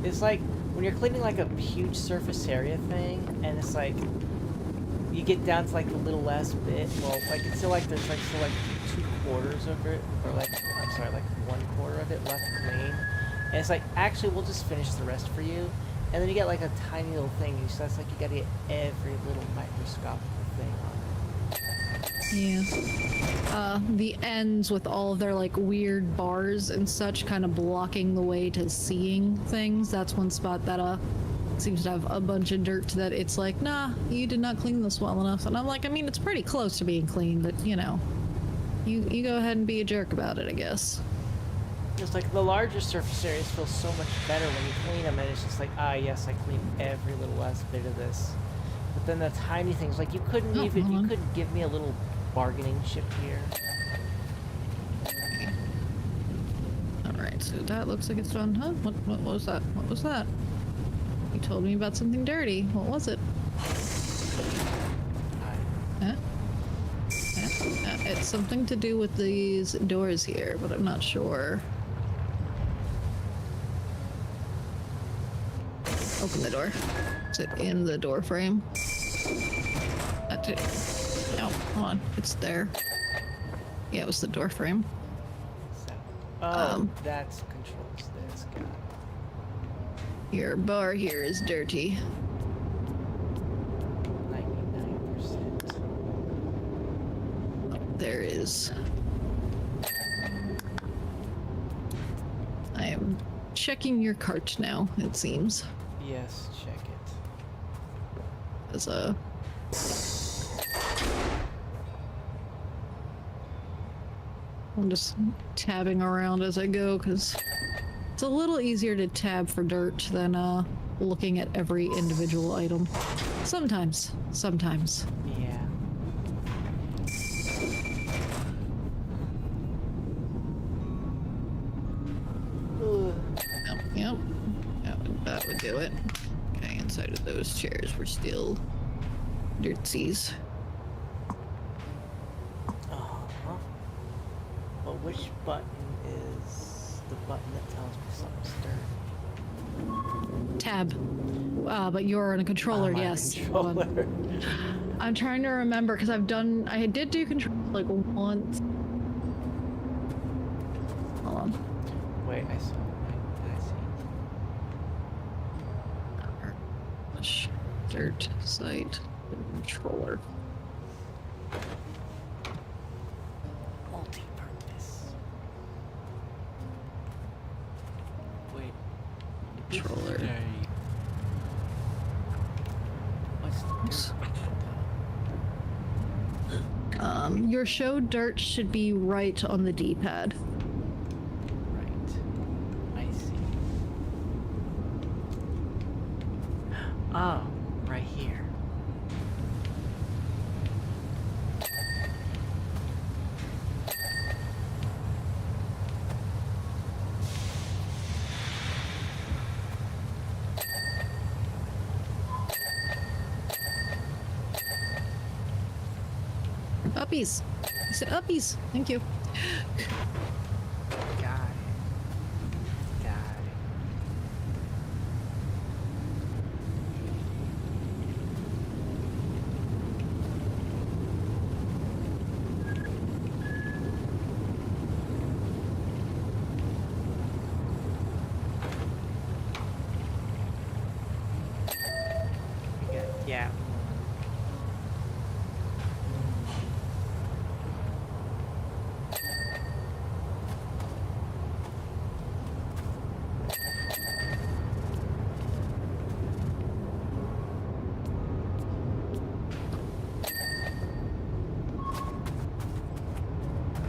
It's like when you're cleaning like a huge surface area thing, and it's like you get down to like the little last bit. Well, like it's still like there's still like 2/4 of it, or like I'm sorry, like 1/4 of it left clean. And it's like, actually, we'll just finish the rest for you. And then you get like a tiny little thing, so that's like you gotta get every little microscopical thing on it. Yeah. The ends with all of their like weird bars and such kind of blocking the way to seeing things. That's one spot that seems to have a bunch of dirt that it's like, nah, you did not clean this well enough. And I'm like, I mean, it's pretty close to being clean, but you know, you go ahead and be a jerk about it, I guess. Just like the larger surface areas feel so much better when you clean them, and it's just like, ah, yes, I cleaned every little last bit of this. But then the tiny things, like you couldn't you couldn't give me a little bargaining chip here. Alright, so that looks like it's done, huh? What was that? What was that? You told me about something dirty. What was it? Huh? It's something to do with these doors here, but I'm not sure. Open the door. Is it in the door frame? That's it. No, come on. It's there. Yeah, it was the door frame. So, that's controls this guy. Your bar here is dirty. 99%. Oh, there is. I am checking your cart now, it seems. Yes, check it. As I'm just tabbing around as I go, because it's a little easier to tab for dirt than looking at every individual item. Sometimes. Yeah. Yep. That would do it. Okay, inside of those chairs were still dirtsies. Well, which button is the button that tells me something's dirty? Tab. But you're on a controller, I'm on a yes. controller. I'm trying to remember, because I did do control like once. Hold on. Wait, I see. Dirt site controller. Multi-purpose. Wait. Controller. What's Your show dirt should be right on the D-pad. right? I see. Oh, right here. Uppies. I said uppies. Thank you. Got it. Got it. Yeah.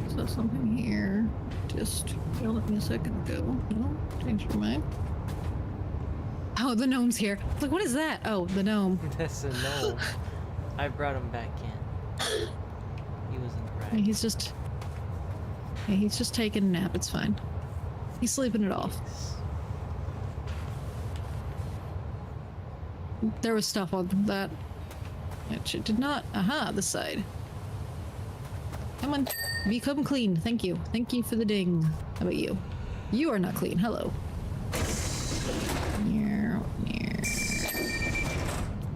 So something here just yelled at me a second ago. No, changed your mind. Oh, the gnome's here. I was like, what is that? Oh, the gnome. That's a gnome. I brought him back in. He was in the right. He's just taking a nap. It's fine. He's sleeping it off. There was stuff on that. It did not. Aha, this side. Come on. Become clean. Thank you. Thank you for the ding. How about you? You are not clean. Hello.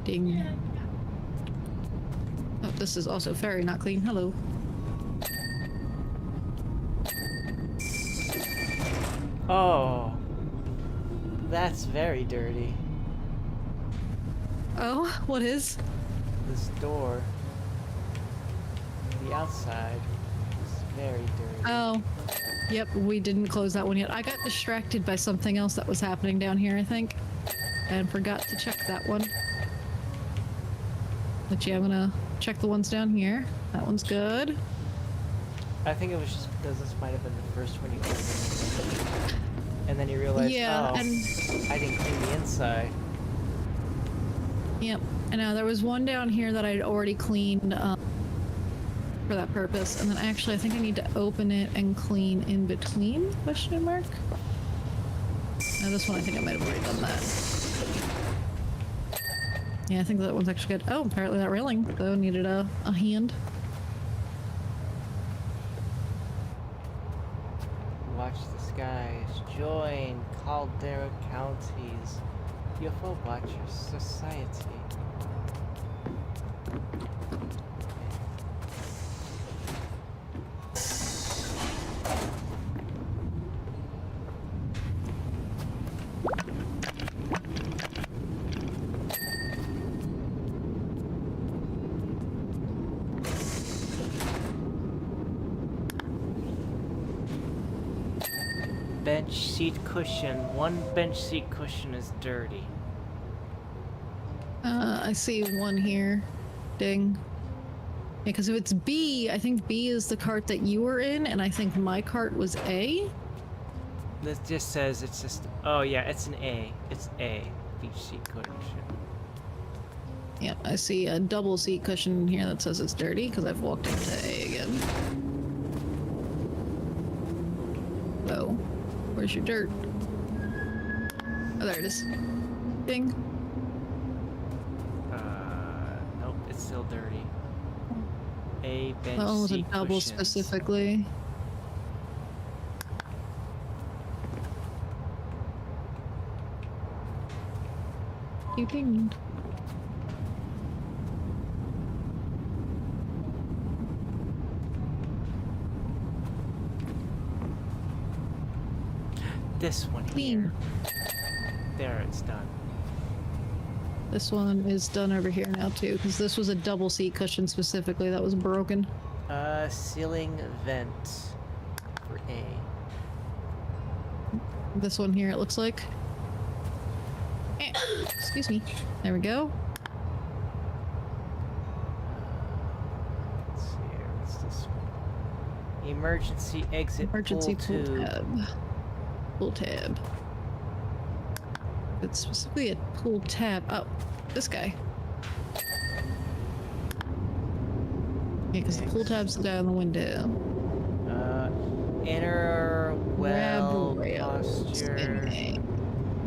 Ding. Oh, this is also very not clean. Hello. Oh. That's very dirty. Oh, what is? This door, the outside, is very dirty. Oh, yep, we didn't close that one yet. I got distracted by something else that was happening down here, I think, and forgot to check that one. But yeah, I'm gonna check the ones down here. That one's good. I think it was just because this might have been the first one you opened. And then you realized, Yeah, oh, and I didn't clean the inside. yep. And now there was one down here that I'd already cleaned for that purpose. And then actually, I think I need to open it and clean in between? Question mark. Now this one, I think I might have already done that. Yeah, I think that one's actually good. Oh, apparently that railing though needed a hand. Watch the skies. Join Caldera County's UFO Watchers Society. Bench seat cushion. One bench seat cushion is dirty. I see one here. Ding. Yeah, because if it's B, I think B is the cart that you were in, and I think my cart was A. This just says it's just. Oh yeah, it's an A. It's A. Beach seat cushion. Yeah, I see a double seat cushion here that says it's dirty because I've walked into A again. Oh, where's your dirt? Oh, there it is. Ding. Nope, it's still dirty. A bench That one was a seat double cushions. specifically. You pinged. This one Clean. here. There, it's done. This one is done over here now too, because this was a double seat cushion specifically that was broken. Ceiling vent for A. This one here, it looks like. Excuse me. There we go. Let's see here. What's this one? Emergency exit Emergency pull pull tube. tab. Pull tab. It's specifically a pull tab. Oh, this guy. Yeah, because the pull tab's the guy on the window. Inner well Grab rails posture. in A.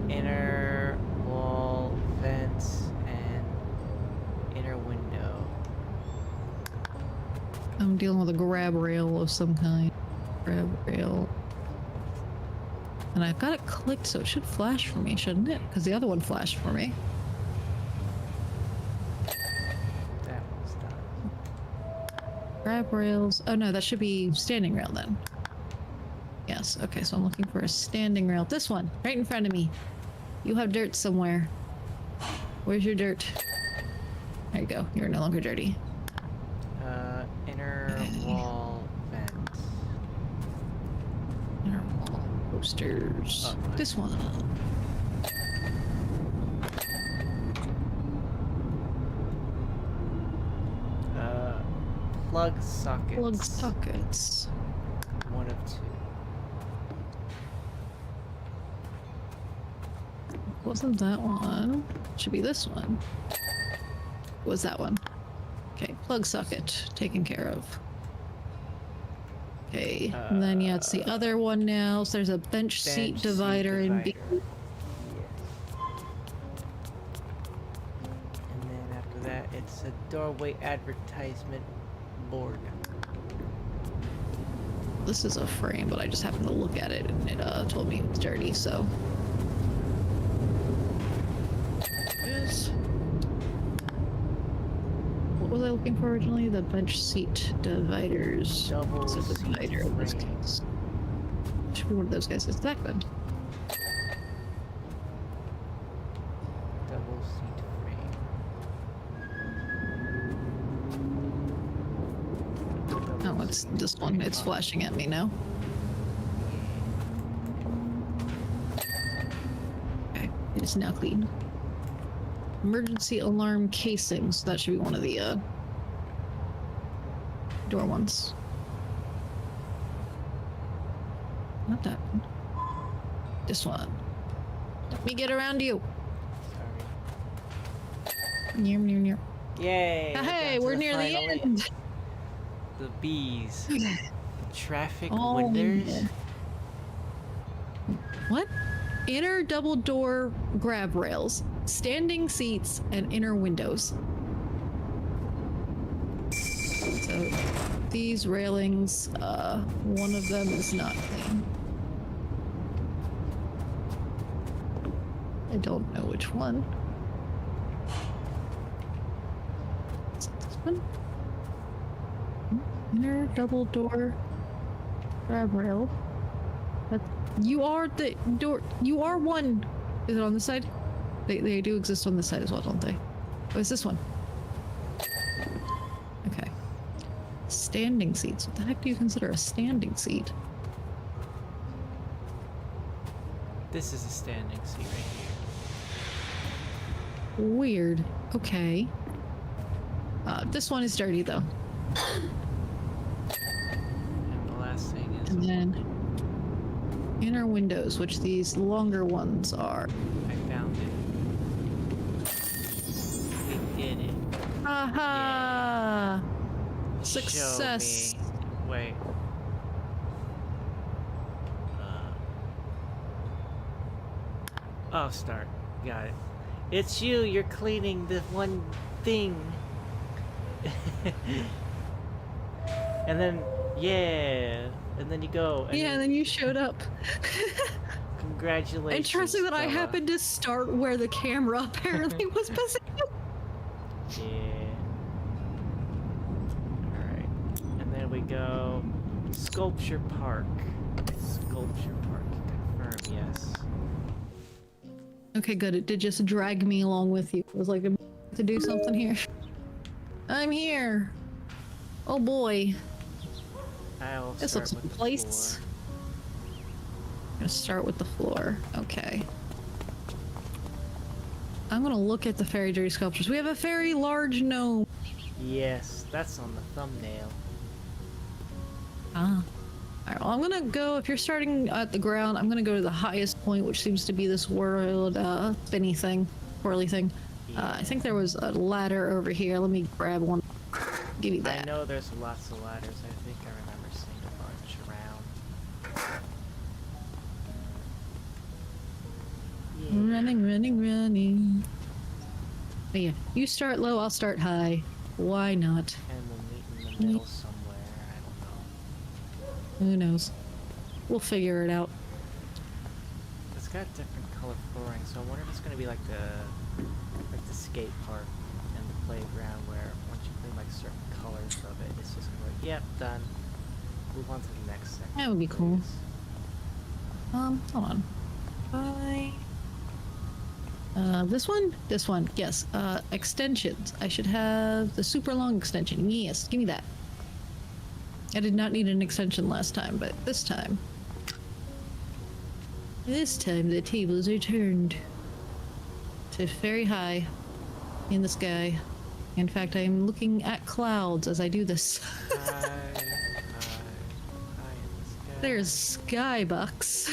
Inner wall vents and inner window. I'm dealing with a grab rail of some kind. Grab rail. And I've got it clicked, so it should flash for me, shouldn't it? Because the other one flashed for me. That one's done. Grab rails. Oh no, that should be standing rail then. Yes, okay, so I'm looking for a standing rail. This one, right in front of me. You have dirt somewhere. Where's your dirt? There you go. You're no longer dirty. Inner wall vents. Inner wall posters. Oh, This one. Plug sockets. Plug sockets. One of two. Wasn't that one? Should be this one. Was that one? Okay, plug socket taken care of. Okay, and then yeah, it's the other one now. So there's a bench seat divider in B. Yes. And then after that, it's a doorway advertisement board. This is a frame, but I just happened to look at it and it told me it was dirty, so. Yes. What was I looking for originally? The bench seat dividers. Double It's a seat divider in this frame. case. Should be one of those guys. It's that good. Double seat frame. it's this one. It's flashing at me now. Okay, it is now clean. Emergency alarm casings. That should be one of the door ones. Not that one. This one. Let me get around you. Near, near, near. Yay! Hey, we're near the end. The bees. Okay. The traffic Oh, wonders. yeah. What? Inner double door grab rails, standing seats, and inner windows. So these railings, one of them is not clean. I don't know which one. Is it this one? Inner double door grab rail. You are the door. You are one. Is it on this side? They do exist on this side as well, don't they? Oh, it's this one. Okay. Standing seats. What the heck do you consider a standing seat? This is a standing seat right here. Weird. Okay. This one is dirty though. And the last thing is. And then inner windows, which these longer ones are. I found it. We did it. Aha! Yeah. Success. Show me. Wait. Oh, start. Got it. It's you. You're cleaning the one thing. And then, yeah. And then you go. And Yeah, and then you showed up. Congratulations. Interesting that I Stella. happened to start where the camera apparently was positioned. Yeah. Alright. And then we go Sculpture Park. Sculpture Park. Confirm, yes. Okay, good. It did just drag me along with you. It was like to do something here. I'm here. Oh boy. I'll This start looks with the place. floor. I'm gonna start with the floor. Okay. I'm gonna look at the fairy dirty sculptures. We have a very large gnome. Yes, that's on the thumbnail. Ah. Alright, well, I'm gonna go, if you're starting at the ground, I'm gonna go to the highest point, which seems to be this world, spinny thing, whirly thing. I think there was a ladder over here. Let me grab one. Give you that. I know there's lots of ladders. I think I remember seeing a bunch around. Yeah. Running, running, running. But yeah, you start low, I'll start high. Why not? And we'll meet in the middle somewhere. I don't know. Who knows? We'll figure it out. It's got different color flooring, so I wonder if it's gonna be like the skate park and the playground where once you clean like certain colors of it, it's just gonna be like, yep, done. Move on to the next section. That would be cool. please. Hold on. This one? This one, yes. Extensions. I should have the super long extension. Yes, give me that. I did not need an extension last time, but this time the tables are turned to very high in the sky. In fact, I am looking at clouds as I do this. High in the sky. There's skybucks.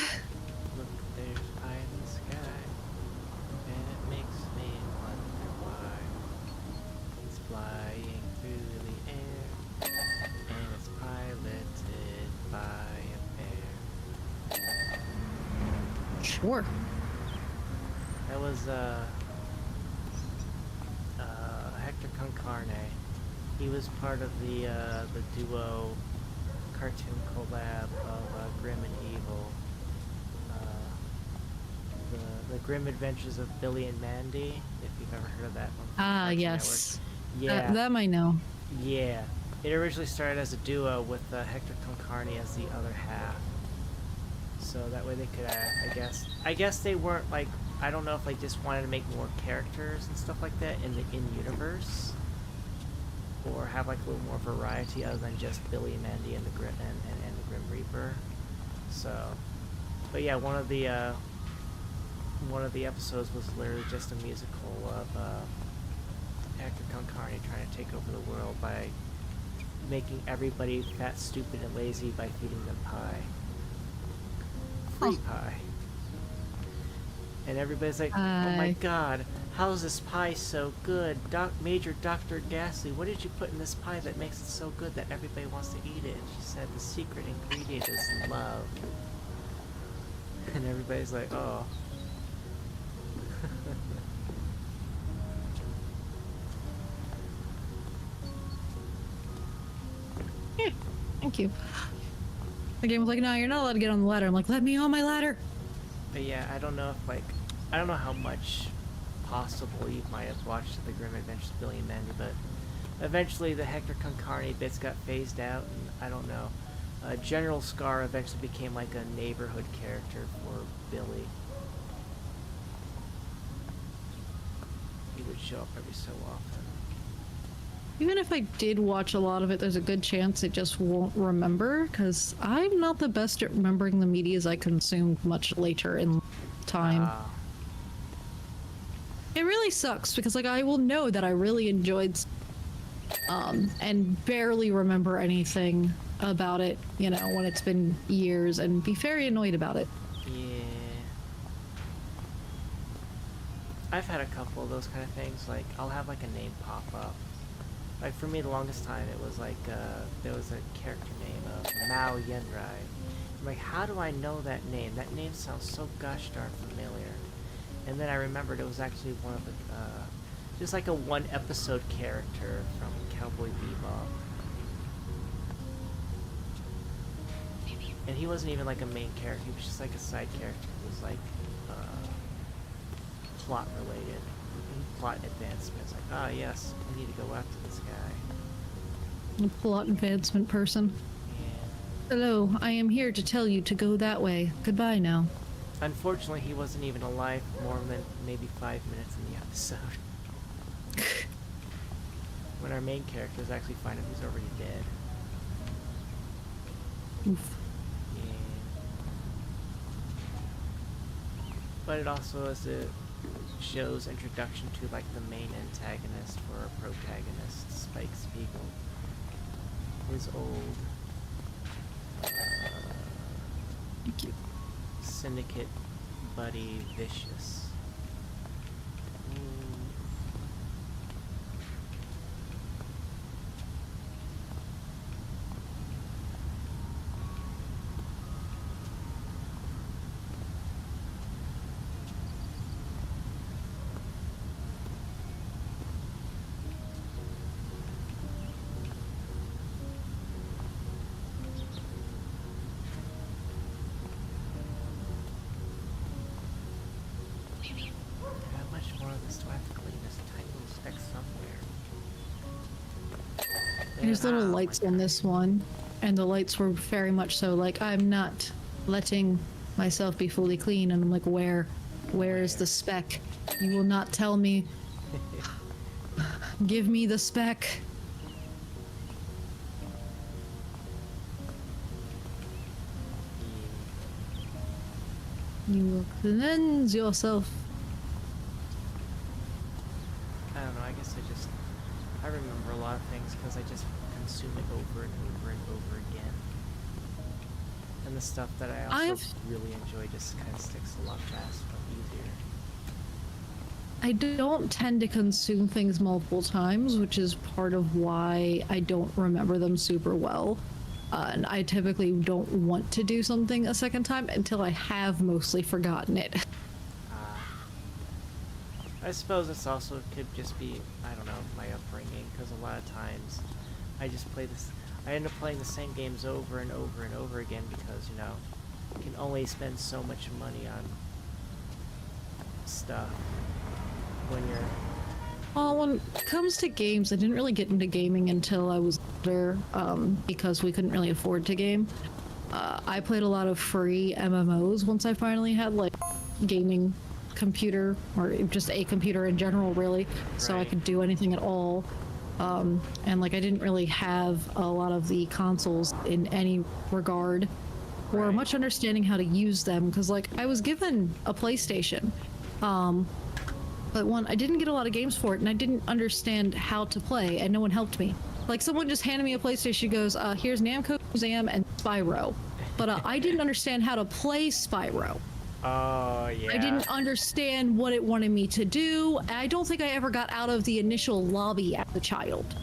Look, there's eye in the sky, and it makes me wonder why it's flying through the air, and it's piloted by a bear. Sure. That was Hector Concarne. He was part of the duo cartoon collab of Grim and Evil. The Grim Adventures of Billy and Mandy, if you've ever heard of that one. Ah, Cartoon yes. Network. Yeah. That I know. Yeah. It originally started as a duo with Hector Concarne as the other half. So that way they could, I guess they weren't like, I don't know if they just wanted to make more characters and stuff like that in the in-universe. or have like a little more variety other than just Billy, Mandy, and the Grim and the Grim Reaper. So, but yeah, one of the episodes was literally just a musical of Hector Concarne trying to take over the world by making everybody fat, stupid, and lazy by feeding them pie. Free pie. And everybody's like, oh my god, how is this pie so good? Major Dr. Ghastly, what did you put in this pie that makes it so good that everybody wants to eat it? She said the secret ingredient is love. And everybody's like, oh. Thank you. The game was like, no, you're not allowed to get on the ladder. I'm like, let me on my ladder. But yeah, I don't know if like, I don't know how much possible you might have watched of the Grim Adventures of Billy and Mandy, but eventually the Hector Concarne bits got phased out, and I don't know. General Scar eventually became like a neighborhood character for Billy. He would show up every so often. Even if I did watch a lot of it, there's a good chance it just won't remember, because I'm not the best at remembering the medias I consumed much later in time. It really sucks, because like I will know that I really enjoyed and barely remember anything about it, you know, when it's been years, and be very annoyed about it. Yeah. I've had a couple of those kind of things, like I'll have like a name pop up. Like for me, the longest time it was like there was a character name of Mao Yenrai. I'm like, how do I know that name? That name sounds so gosh darn familiar. And then I remembered it was actually one of the just like a one episode character from Cowboy Bebop. And he wasn't even like a main character. He was just like a side character. He was like plot related. Plot advancements. Like, ah, yes, we need to go after this guy. A plot advancement person. Yeah. Hello, I am here to tell you to go that way. Goodbye now. Unfortunately, he wasn't even alive more than maybe 5 minutes in the episode. When our main characters actually find out he's already dead. Oof. Yeah. But it also is a show's introduction to like the main antagonist or protagonist, Spike Spiegel. His old Thank you. syndicate buddy, Vicious. There's little lights in this one, and the lights were very much so like, I'm not letting myself be fully clean, and I'm like, where is the speck? You will not tell me. Give me the speck. You will cleanse yourself. I don't know, I guess I remember a lot of things because I just consume it over and over and over again. And the stuff that I also really enjoy just kind of sticks a lot faster and easier. I don't tend to consume things multiple times, which is part of why I don't remember them super well. And I typically don't want to do something a second time until I have mostly forgotten it. I suppose this also could just be, I don't know, my upbringing, because a lot of times I just I end up playing the same games over and over and over again because, you know, you can only spend so much money on stuff when you're... Well, when it comes to games, I didn't really get into gaming until I was older, because we couldn't really afford to game. I played a lot of free MMOs once I finally had, like, gaming computer, or just a computer in general, really, so I could do anything at all. And like I didn't really have a lot of the consoles in any regard or Right. much understanding how to use them, because like I was given a PlayStation, but one, I didn't get a lot of games for it, and I didn't understand how to play, and no one helped me. Like someone just handed me a PlayStation, goes, here's Namco, Zam, and Spyro. But I didn't understand how to play Spyro. Oh, yeah. I didn't understand what it wanted me to do. I don't think I ever got out of the initial lobby as a child.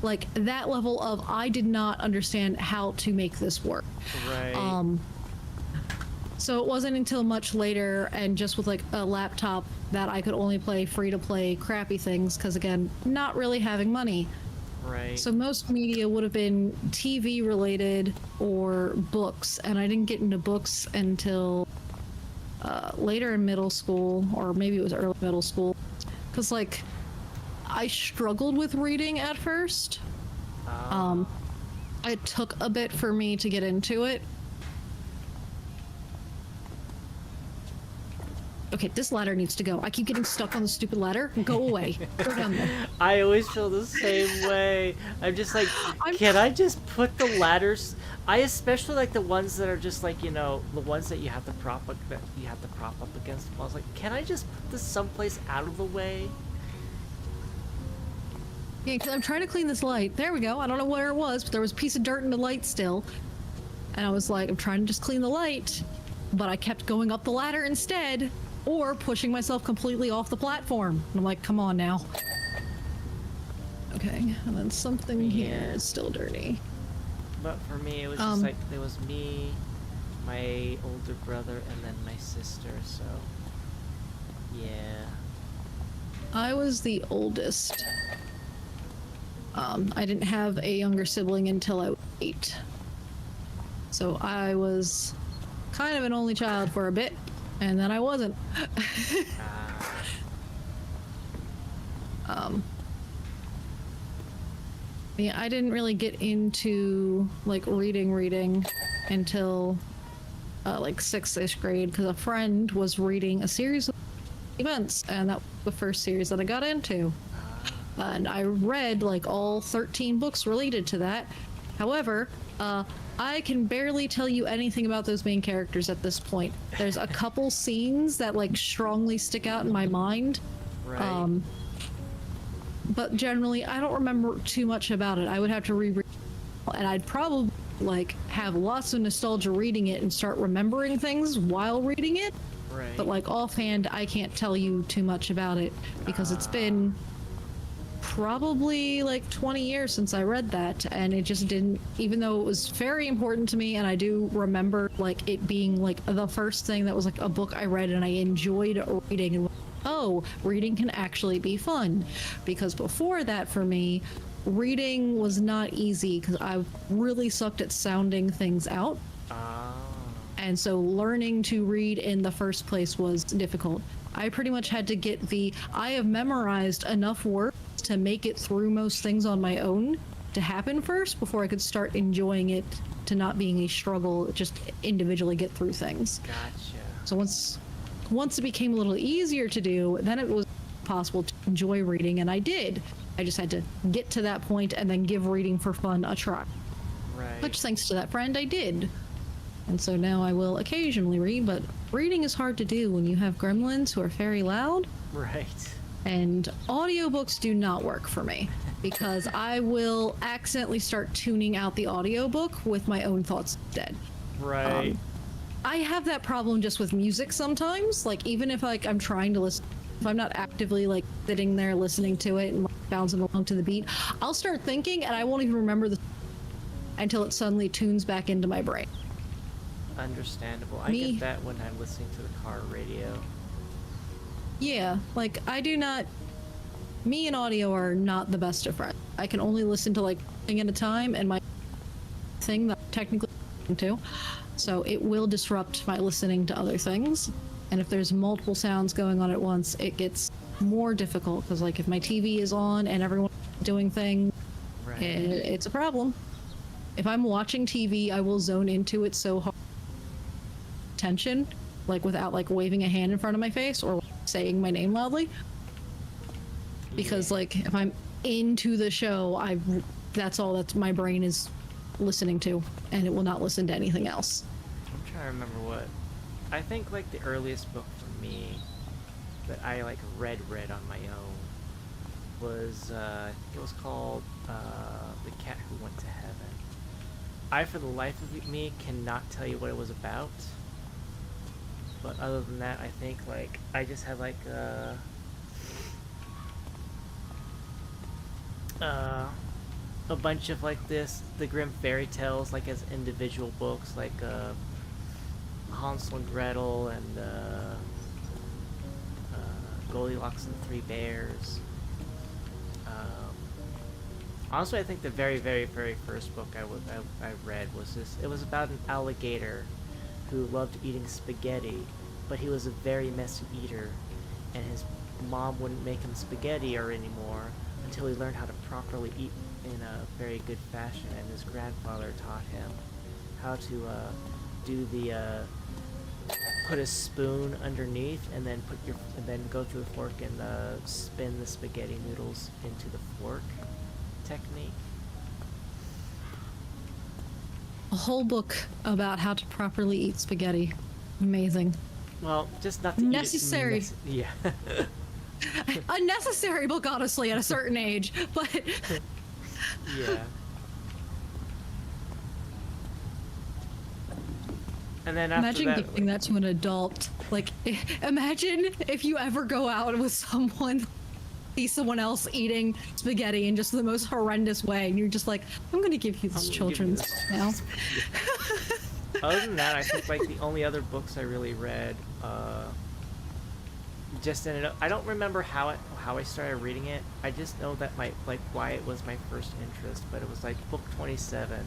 Like that level of I did not understand how to make this work. Right. So it wasn't until much later and just with like a laptop that I could only play free to play crappy things, because again, not really having money. Right. So most media would have been TV related or books, and I didn't get into books until later in middle school, or maybe it was early middle school, because like I struggled with reading at first. It took a bit for me to get into it. Okay, this ladder needs to go. I keep getting stuck on the stupid ladder. Go away. Go down there. I always feel the same way. I'm just like, can I just put the ladders? I especially like the ones that are just like, you know, the ones that you have to prop up, against the walls. Like, can I just put this someplace out of the way? Yeah, because I'm trying to clean this light. There we go. I don't know where it was, but there was a piece of dirt in the light still. And I was like, I'm trying to just clean the light, but I kept going up the ladder instead, or pushing myself completely off the platform. And I'm like, come on now. Okay, and then something here is still dirty. But for me, it was just like, there was me, my older brother, and then my sister, so, yeah. I was the oldest. I didn't have a younger sibling until I was 8. So I was kind of an only child for a bit, and then I wasn't. Yeah, I didn't really get into like reading until like 6th-ish grade, because a friend was reading a series of events, and that was the first series that I got into. And I read like all 13 books related to that. However, I can barely tell you anything about those main characters at this point. There's a couple scenes that like strongly stick out in my mind. Right. But generally, I don't remember too much about it. I would have to reread, and I'd probably like have lots of nostalgia reading it and start remembering things while reading it. Right. But like offhand, I can't tell you too much about it because it's been probably like 20 years since I read that, and it just didn't, even though it was very important to me, and I do remember like it being like the first thing that was like a book I read and I enjoyed reading, and oh, reading can actually be fun. Because before that, for me, reading was not easy because I really sucked at sounding things out. And so learning to read in the first place was difficult. I pretty much had to get I have memorized enough words to make it through most things on my own to happen first before I could start enjoying it, to not being a struggle, just individually get through things. Gotcha. So once it became a little easier to do, then it was possible to enjoy reading, and I did. I just had to get to that point and then give reading for fun a try. Right. Which, thanks to that friend, I did. And so now I will occasionally read, but reading is hard to do when you have gremlins who are very loud. Right. And audiobooks do not work for me because I will accidentally start tuning out the audiobook with my own thoughts instead. Right. I have that problem just with music sometimes. Like, even if like I'm trying to listen, if I'm not actively like sitting there listening to it and like, bouncing along to the beat, I'll start thinking and I won't even remember until it suddenly tunes back into my brain. Understandable. I get that when I'm listening to the car radio. Yeah, like me and audio are not the best of friends. I can only listen to like a thing at a time, and my thing that I'm technically listening to, so it will disrupt my listening to other things. And if there's multiple sounds going on at once, it gets more difficult, because like if my TV is on and everyone's doing things, Right. it's a problem. If I'm watching TV, I will zone into it so hard. Attention, like without like waving a hand in front of my face or saying my name loudly, because like if into the show, that's all that's my brain is listening to, and it will not listen to anything else. I'm trying to remember what. I think like the earliest book for me that I like read on my own was I think it was called The Cat Who Went to Heaven. I, for the life of me, cannot tell you what it was about. But other than that, I think like I just had like a bunch of like the Grimm fairy tales, like as individual books, like Hansel and Gretel and Goldilocks and the Three Bears. Honestly, I think the very first book I read was this. It was about an alligator who loved eating spaghetti, but he was a very messy eater, and his mom wouldn't make him spaghetti anymore until he learned how to properly eat in a very good fashion, and his grandfather taught him how to do the put a spoon underneath and then go through the fork and spin the spaghetti noodles into the fork technique. A whole book about how to properly eat spaghetti. Amazing. Well, just not to necessary. Eat it yeah. A necessary book, honestly, at a certain age, but yeah. And then after imagine that, giving that to an adult. Like, imagine if you ever go out with someone, see someone else eating spaghetti in just the most horrendous way, and you're just like, I'm gonna give you this children's now. Other than that, I think like the only other books I really read just ended up. I don't remember how I started reading it. I just know that why it was my first interest, but it was like book 27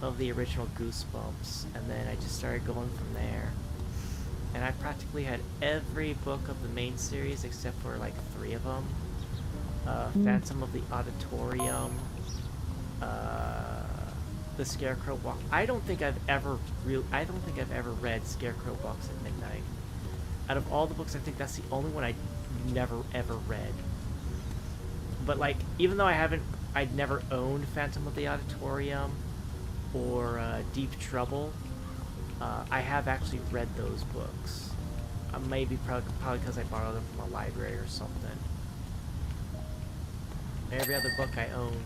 of the original Goosebumps, and then I just started going from there. And I practically had every book of the main series except for like 3 of them. Phantom of the Auditorium, The Scarecrow Walk. I don't think I've ever read Scarecrow Walks at Midnight. Out of all the books, I think that's the only one I never ever read. But like, even though I'd never owned Phantom of the Auditorium or Deep Trouble, I have actually read those books. Probably because I borrowed them from a library or something. Every other book I own.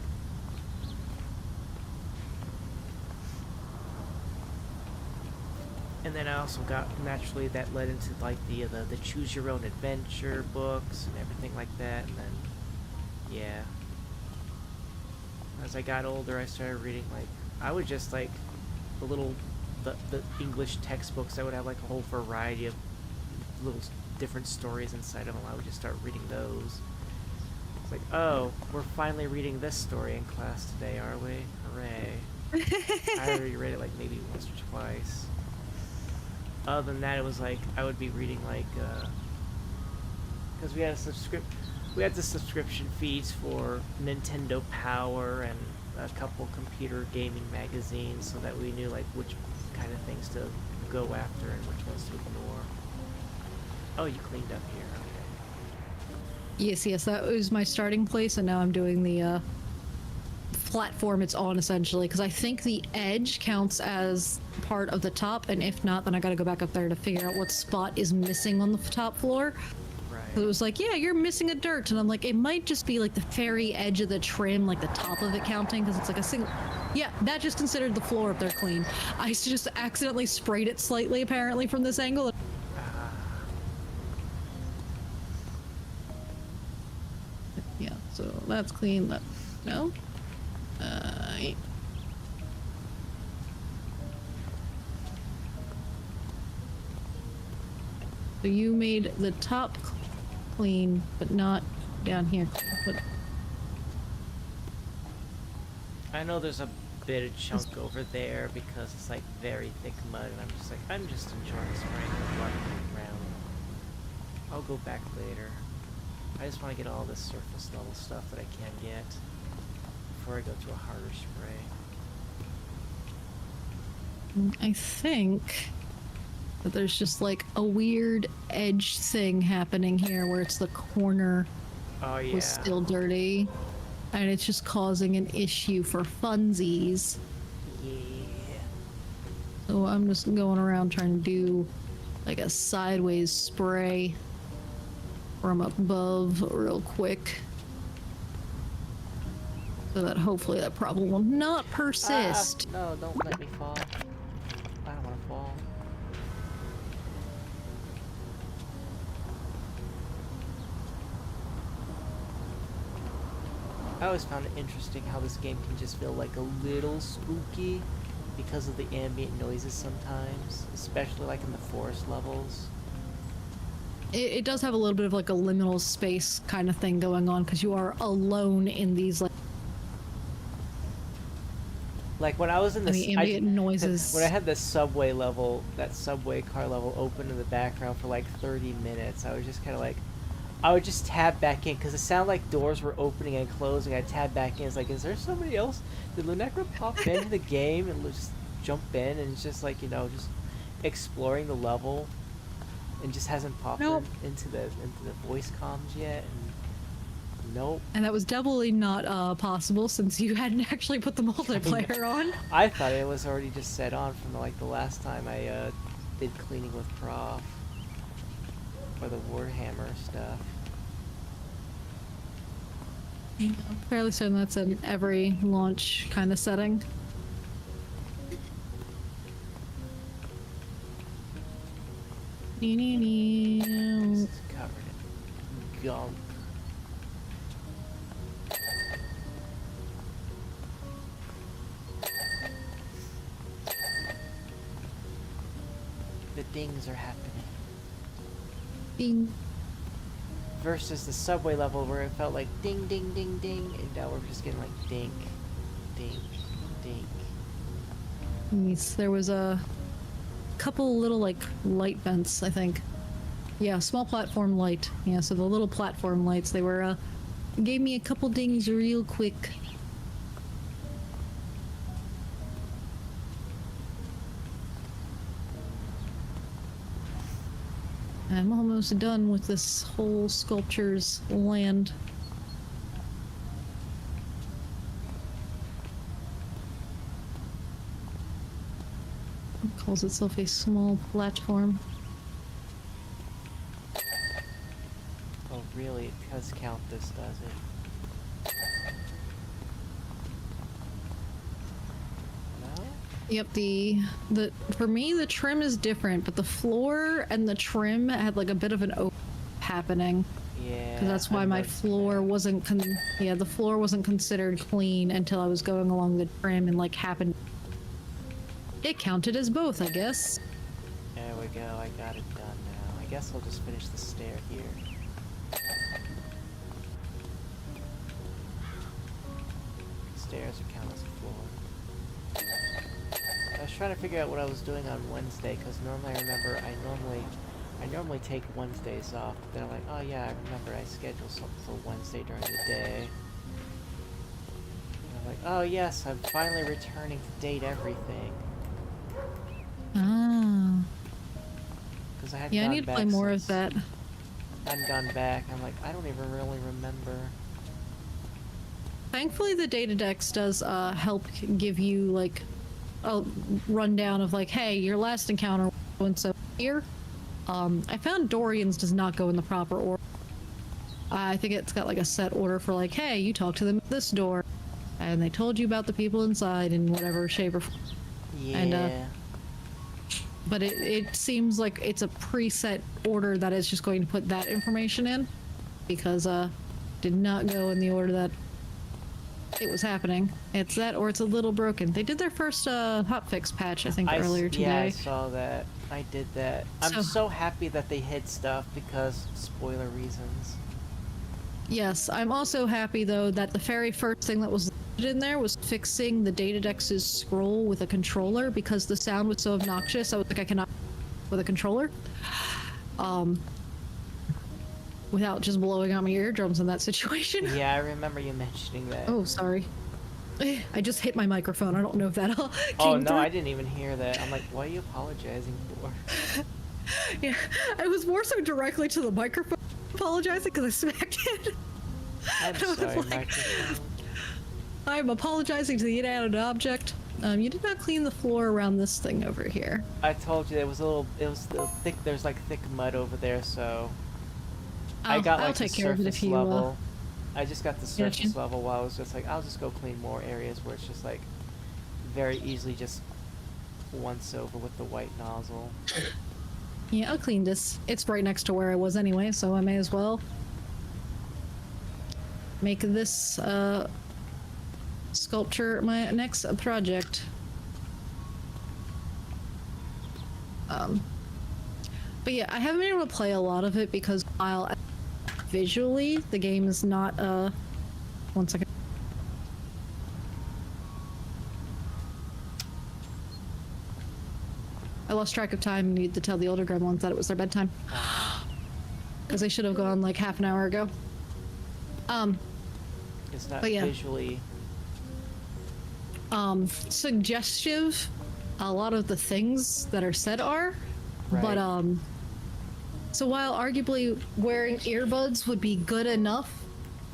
And then I also got, naturally, that led into like the choose your own adventure books and everything like that. And then, yeah. As I got older, I started reading like, I would just like the English textbooks that would have like a whole variety of little different stories inside of them. I would just start reading those. It's like, oh, we're finally reading this story in class today, are we? Hooray. I already read it like maybe once or twice. Other than that, it was like I would be reading like because we had the subscription feeds for Nintendo Power and a couple computer gaming magazines, so that we knew like which kind of things to go after and which ones to ignore. Oh, you cleaned up here. Okay. Yes, that was my starting place, and now I'm doing the platform it's on, essentially, because I think the edge counts as part of the top, and if not, then I gotta go back up there to figure out what spot is missing on the top floor. Right. So it was like, yeah, you're missing a dirt, and I'm like, it might just be like the very edge of the trim, like the top of it counting, because it's like a single. Yeah, that just considered the floor up there clean. I just accidentally sprayed it slightly, apparently, from this angle. Yeah, so that's clean. No. So you made the top clean, but not down here. But I know there's a bit of chunk over there because it's like very thick mud, and I'm just enjoying spraying and running around. I'll go back later. I just want to get all this surface level stuff that I can get before I go to a harder spray. I think that there's just like a weird edge thing happening here where it's the corner Oh yeah. was still dirty. and it's just causing an issue for funsies. Yeah. So I'm just going around trying to do like a sideways spray from above real quick. So that hopefully that problem will not persist. No, don't let me fall. I don't want to fall. I always found it interesting how this game can just feel like a little spooky because of the ambient noises sometimes, especially like in the forest levels. It does have a little bit of like a liminal space kind of thing going on because you are alone in these Like when I was in the ambient noises. when I had the subway level, that subway car level open in the background for like 30 minutes, I was just kind of like, I would just tab back in because it sounded like doors were opening and closing. I tab back in. It's like, is there somebody else? Did Lunecra pop into the game and just jump in and it's just like, you know, just exploring the level and just hasn't popped into the voice comms yet? And nope. And that was doubly not possible since you hadn't actually put the multiplayer on. I thought it was already just set on from like the last time I did cleaning with Prof for the Warhammer stuff. Yeah, I'm fairly certain that's in every launch kind of setting. This is covered in gunk. The dings are happening. Ding. Versus the subway level where it felt like ding, ding, ding, ding, and now we're just getting like dink, dink, dink. Yes, there was a couple little like light vents, I think. Yeah, small platform light. Yeah, so the little platform lights, they were gave me a couple dings real quick. I'm almost done with this whole sculpture's land. It calls itself a small platform. Oh, really? It does count this, does it? No? Yep, the for me the trim is different, but the floor and the trim had like a bit of an open happening. Yeah. Because that's why my floor wasn't the floor wasn't considered clean until I was going along the trim and like happened. It counted as both, I guess. There we go, I got it done now. I guess I'll just finish the stair here. Stairs are counted as a floor. I was trying to figure out what I was doing on Wednesday, because normally I remember I normally take Wednesdays off, but then I'm like, oh yeah, I remember I scheduled something for Wednesday during the day. And I'm like, oh yes, I'm finally returning to date everything. Ah. Because I had Yeah, I gone need to back play more since of that. I hadn't gone back. I'm like, I don't even really remember. Thankfully, the data dex does help give you like a rundown of like, hey, your last encounter went so here. I found Dorian's does not go in the proper order. I think it's got like a set order for like, hey, you talk to them at this door, and they told you about the people inside in whatever shape or form. Yeah. And, but it seems like it's a preset order that is just going to put that information in, because did not go in the order that it was happening. It's that, or it's a little broken. They did their first hotfix patch, I think, earlier today. Yeah, I saw that. I did that. I'm so happy that they hid stuff because spoiler reasons. Yes, I'm also happy though that the very first thing that was in there was fixing the data dex's scroll with a controller, because the sound was so obnoxious. I was like, I cannot with a controller. Without just blowing out my eardrums in that situation. Yeah, I remember you mentioning that. Oh, sorry. I just hit my microphone. I don't know if that came Oh no, through. I didn't even hear that. I'm like, what are you apologizing for? Yeah, I was more so directly to the microphone apologizing because I smacked it. I'm I was sorry, like, microphone. I'm apologizing to the inanimate object. You did not clean the floor around this thing over here. I told you it was a little thick. There's like thick mud over there, so I got like I'll the take care of it surface if you. level. I just got the Gotcha. surface level while I was just like, I'll just go clean more areas where it's just like very easily just once over with the white nozzle. Yeah, I'll clean this. It's right next to where I was anyway, so I may as well make this sculpture my next project. But yeah, I haven't been able to play a lot of it because while visually the game is not 1 second. I lost track of time and needed to tell the older gremlins that it was their bedtime. Because they should have gone like half an hour ago. It's not but yeah. visually Suggestive. A lot of the things that are said are. right. But so while arguably wearing earbuds would be good enough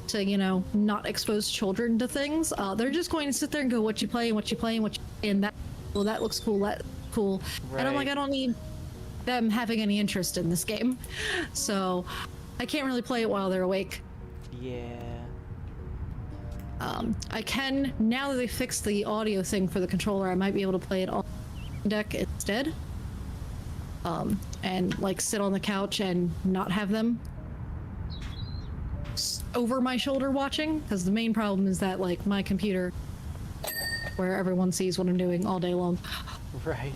to, you know, not expose children to things, they're just going to sit there and go, what you playing, what you playing, what you and that well, that looks cool, that cool. Right. And I'm like, I don't need them having any interest in this game. So I can't really play it while they're awake. Yeah. I can, now that they fixed the audio thing for the controller, I might be able to play it on deck instead. And like sit on the couch and not have them over my shoulder watching, because the main problem is that like my computer where everyone sees what I'm doing all day long. Right.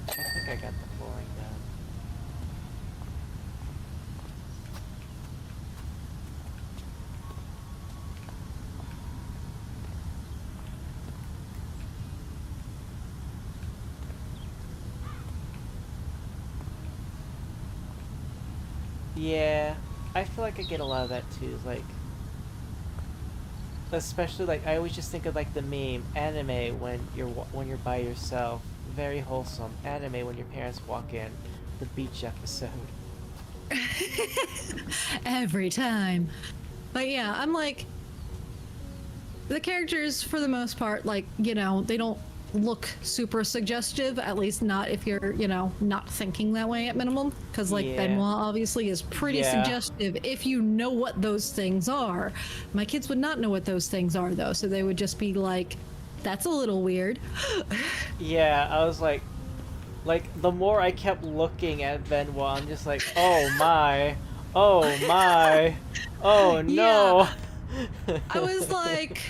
I think I got the flooring done. Yeah, I feel like I get a lot of that too, like, especially like I always just think of like the meme anime when you're by yourself, very wholesome. Anime when your parents walk in, the beach episode. Every time. But yeah, I'm like, the characters for the most part, like, you know, they don't look super suggestive, at least not if you're, you know, not thinking that way at minimum, because like Yeah. Benoit obviously is pretty Yeah. suggestive if you know what those things are. My kids would not know what those things are though, so they would just be like, that's a little weird. Yeah, I was like the more I kept looking at Benoit, I'm just like, oh my, oh my, oh no. I was like,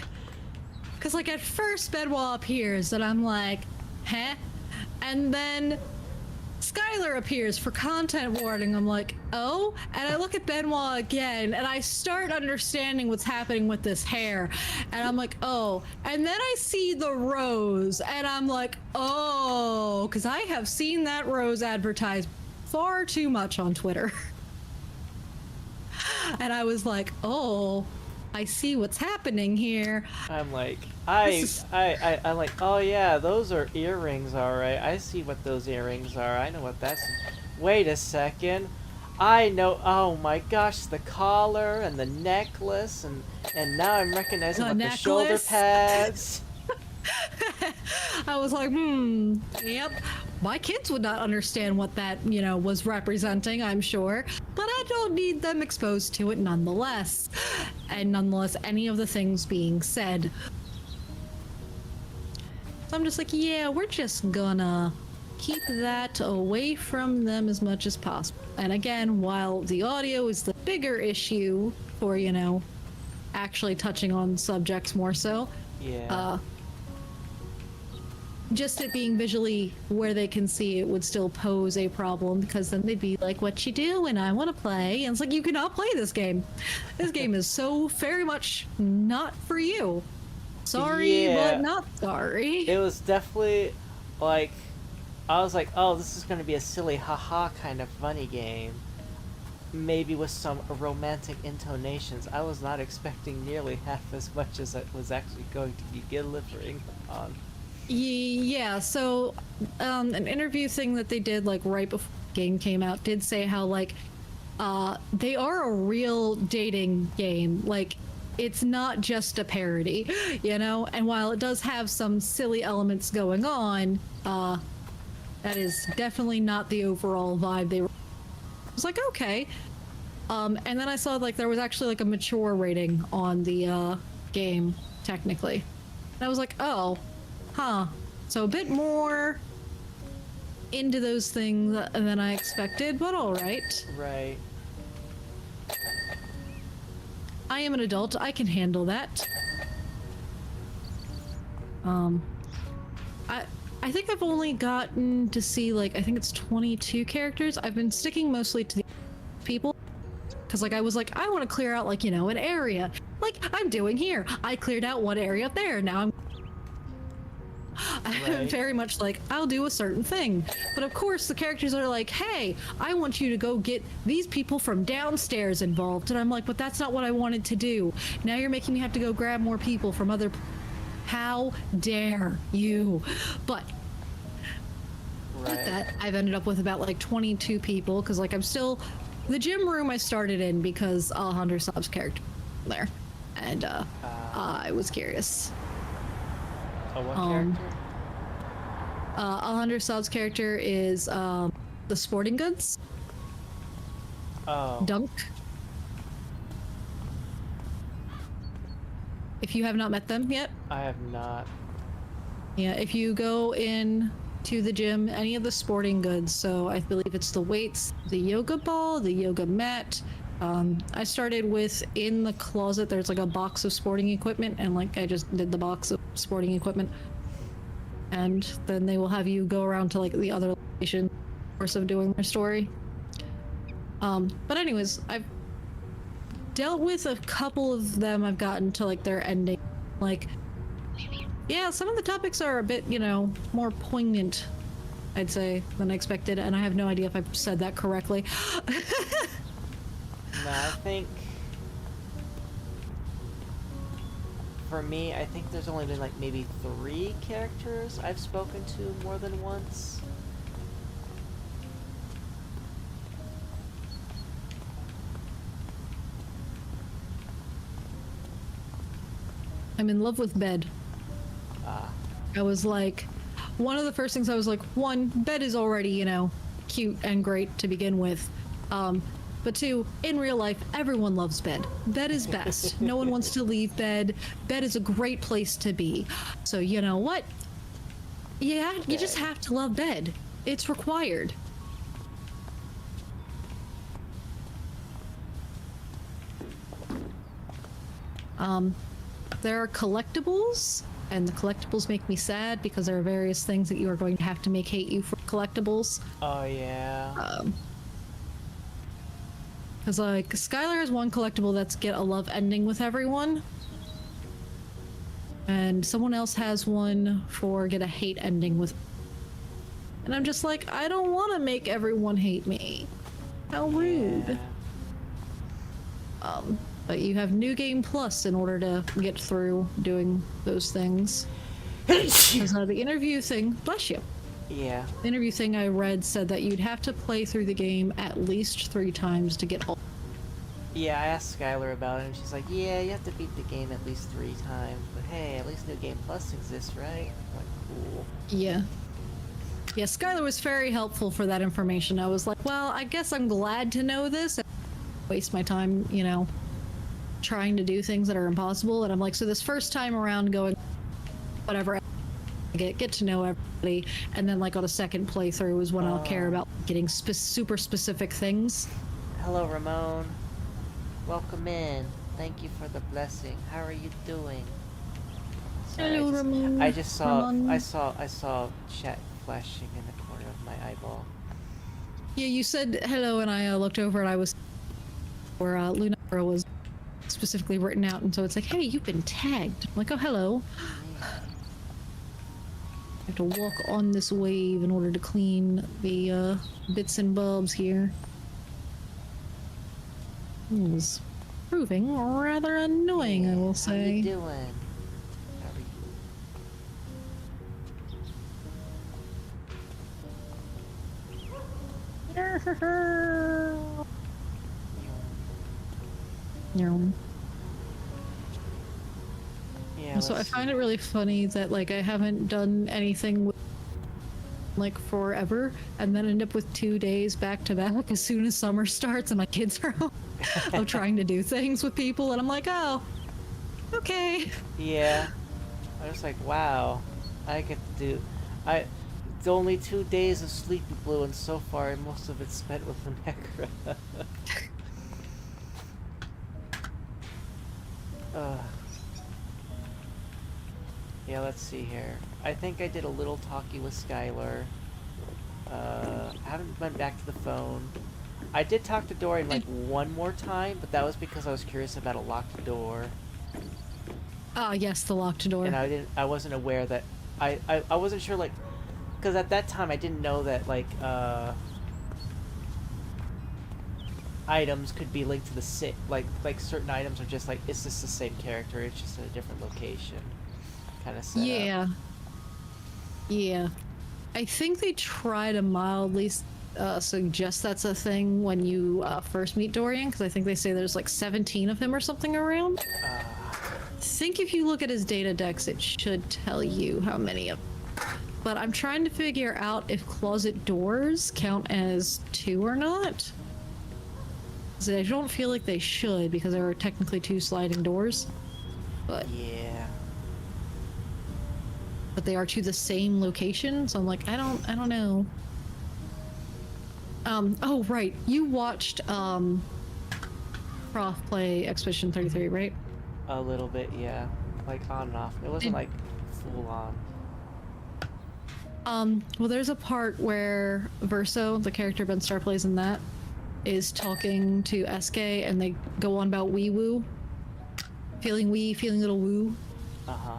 because like at first Benoit appears and I'm like, huh? And then Skylar appears for content warning. I'm like, oh? And I look at Benoit again and I start understanding what's happening with this hair. And I'm like, oh. And then I see the rose and I'm like, oh, because I have seen that rose advertised far too much on Twitter. And I was like, oh, I see what's happening here. I'm like, I'm like, oh yeah, those are earrings, alright. I see what those earrings are. I know what that's. Wait a second. I know. Oh my gosh, the collar and the necklace, and now I'm recognizing what the shoulder necklace? pads. I was like, yep. My kids would not understand what that, you know, was representing, I'm sure. But I don't need them exposed to it nonetheless. And nonetheless, any of the things being said. So I'm just like, yeah, we're just gonna keep that away from them as much as possible. And again, while the audio is the bigger issue for, you know, actually touching on subjects more so. Yeah. Just it being visually where they can see it would still pose a problem, because then they'd be like, what you do? And I want to play. And it's like, you cannot play this game. This game is so very much not for you. Sorry, Yeah. but not sorry. It was definitely like, I was like, oh, this is going to be a silly haha kind of funny game. Maybe with some romantic intonations. I was not expecting nearly half as much as it was actually going to be delivering on. Yeah, so an interview thing that they did like right before the game came out did say how like they are a real dating game. Like, it's not just a parody, you know? And while it does have some silly elements going on, that is definitely not the overall vibe they were. I was like, okay. And then I saw like there was actually like a mature rating on the game, technically. And I was like, oh, huh. So a bit more into those things than I expected, but all right. Right. I am an adult. I can handle that. I think I've only gotten to see like I think it's 22 characters. I've been sticking mostly to the people because like I was like I want to clear out like you know an area like I'm doing here. I cleared out one area up there. Now I'm Right. very much like I'll do a certain thing, but of course the characters are like, hey, I want you to go get these people from downstairs involved, and I'm like, but that's not what I wanted to do. Now you're making me have to go grab more people from other. How dare you? But Right. with that, I've ended up with about like 22 people because like I'm still the gym room I started in because Alejandro Saab's character was there, and I was curious. Oh, what character? Alejandro Saab's character is the sporting goods. Oh. Dunk. If you have not met them yet, I have not. yeah, if you go in to the gym, any of the sporting goods, so I believe it's the weights, the yoga ball, the yoga mat. I started with in the closet, there's like a box of sporting equipment, and like I just did the box of sporting equipment. And then they will have you go around to like the other location, of course, of doing their story. But anyways, I've dealt with a couple of them. I've gotten to like their ending. Like, yeah, some of the topics are a bit, you know, more poignant, I'd say, than I expected, and I have no idea if I've said that correctly. No, I think for me, I think there's only been like maybe 3 characters I've spoken to more than once. I'm in love with bed. I was like, one of the first things I was like, one, bed is already, you know, cute and great to begin with. But 2, in real life, everyone loves bed. Bed is best. No one wants to leave bed. Bed is a great place to be. So you know what? Yeah, you just have to love bed. It's required. There are collectibles, and the collectibles make me sad because there are various things that you are going to have to make hate you for collectibles. Oh yeah. Because like Skylar has one collectible that's get a love ending with everyone, and someone else has one for get a hate ending with. And I'm just like, I don't want to make everyone hate me. How rude. Yeah. But you have New Game Plus in order to get through doing those things. Because the interview thing, bless you. Yeah. The interview thing I read said that you'd have to play through the game at least 3 times to get all. Yeah, I asked Skylar about it, and she's like, yeah, you have to beat the game at least 3 times. But hey, at least New Game Plus exists, right? I'm like, cool. Yeah. Yeah, Skylar was very helpful for that information. I was like, well, I guess I'm glad to know this. Waste my time, you know, trying to do things that are impossible. And I'm like, so this first time around going, whatever, get to know everybody. And then like on a second playthrough is when I'll care about getting super specific things. Hello, Ramon. Welcome in. Thank you for the blessing. How are you doing? Sorry, Hello, Ramon. I just saw. Ramon. I saw chat flashing in the corner of my eyeball. Yeah, you said hello, and I looked over and I was where Lunecra was specifically written out, and so it's like, hey, you've been tagged. I'm like, oh, hello. I have to walk on this wave in order to clean the bits and bobs here. It was proving rather annoying, I will say. How you doing? How are you? know. Yeah. So I let's find see. it really funny that like I haven't done anything with, like forever, and then end up with 2 days back to back as soon as summer starts and my kids are home. I'm trying to do things with people, and I'm like, oh, okay. Yeah. I was like, wow. I get to do. I. It's only 2 days of Sleepy Blue, and so far most of it's spent with Lunecra. uh, yeah, let's see here. I think I did a little talkie with Skylar. I haven't went back to the phone. I did talk to Dorian like one more time, but that was because I was curious about a locked door. Ah, yes, the locked door. And I wasn't aware that, I wasn't sure, like, because at that time I didn't know that, like, items could be linked to the like certain items are just like, it's just the same character, it's just in a different location kind of setup. Yeah. Yeah. I think they try to mildly suggest that's a thing when you first meet Dorian, because I think they say there's like 17 of him or something around. I think if you look at his data decks, it should tell you how many of. But I'm trying to figure out if closet doors count as 2 or not. 'Cause I don't feel like they should, because there are technically 2 sliding doors. But Yeah. they are to the same location, so I'm like, I don't know. Oh right, you watched Prof play Expedition 33, right? A little bit, yeah. Like on and off. It wasn't like full on. Well, there's a part where Verso, the character Ben Starr plays in that, is talking to SK, and they go on about wee woo. Feeling little woo. Uh-huh.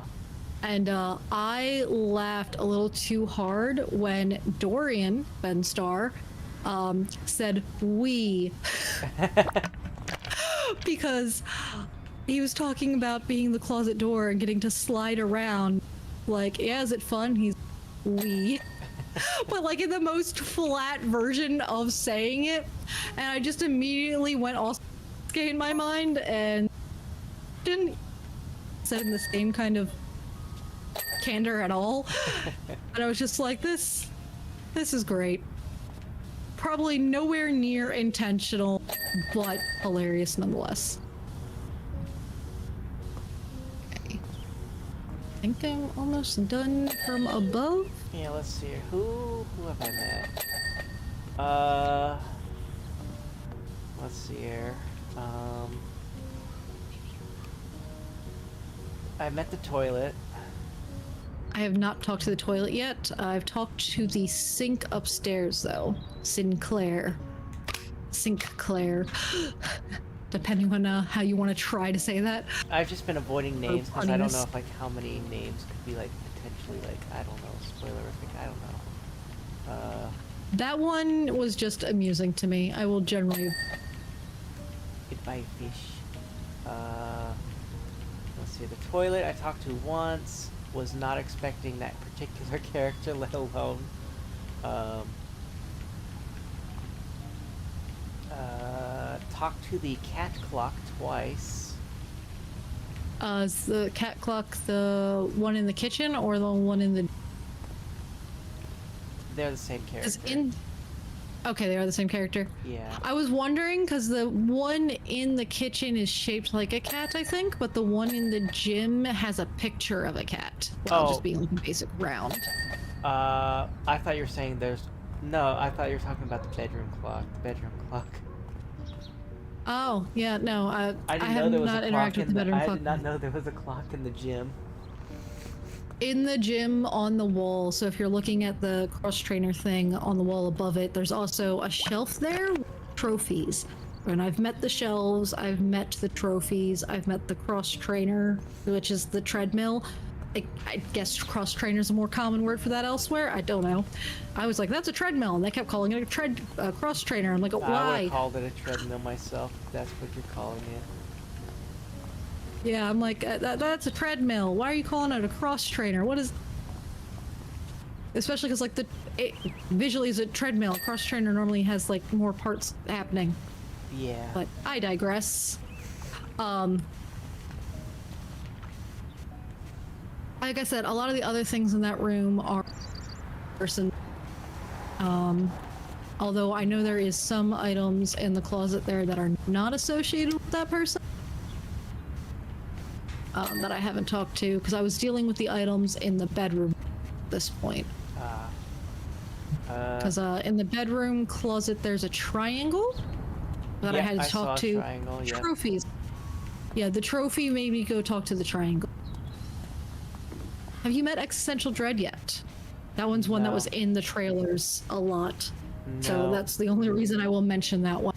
And I laughed a little too hard when Dorian, Ben Starr, said we. Because he was talking about being the closet door and getting to slide around. Like, yeah, is it fun? He's we. But like in the most flat version of saying it. And I just immediately went all in my mind and didn't said in the same kind of candor at all. And I was just like, this is great. Probably nowhere near intentional, but hilarious nonetheless. Okay. I think I'm almost done from above. Yeah, let's see here. Who have I met? Let's see here. I met the toilet. I have not talked to the toilet yet. I've talked to the sink upstairs, though. Sinclair. Depending on how you want to try to say that. I've just been avoiding names because I don't know funniness. if, like, how many names could be, like, potentially, like, I don't know, spoilerific. I don't know. That one was just amusing to me. I will generally... Goodbye, fish. Let's see, the toilet I talked to once. Was not expecting that particular character, let alone talked to the cat clock twice. Is the cat clock the one in the kitchen or the one in the... They're the same character. Okay, they are the same character. Yeah. I was wondering because the one in the kitchen is shaped like a cat, I think, but the one in the gym has a picture of a cat. Well, just being like a basic round. I thought you were saying there's... No, I thought you were talking about the bedroom clock. The bedroom clock. Oh, yeah, no, I didn't have know there was not a clock interacted with the bedroom I clock. did not know there was a clock in the gym. In the gym on the wall, so if you're looking at the cross trainer thing on the wall above it, there's also a shelf there with trophies. And I've met the shelves, I've met the trophies, I've met the cross trainer, which is the treadmill. I guess cross trainer is a more common word for that elsewhere. I don't know. I was like, that's a treadmill, and they kept calling it a cross trainer. I'm like, oh, I would why? have called it a treadmill myself, if that's what you're calling it. Yeah, I'm like, that's a treadmill. Why are you calling it a cross trainer? What is... Especially because, like, visually is a treadmill. A cross trainer normally has, like, more parts happening. Yeah. But I digress. Um, like I said, a lot of the other things in that room are person. Although I know there is some items in the closet there that are not associated with that person. That I haven't talked to, because I was dealing with the items in the bedroom at this point. Because in the bedroom closet there's a triangle that I had to talk to. Trophies. Yeah, the trophy made me go talk to the triangle. Have you met Existential Dread yet? That one's one that was in the trailers a lot. No. So that's the only reason I will mention that one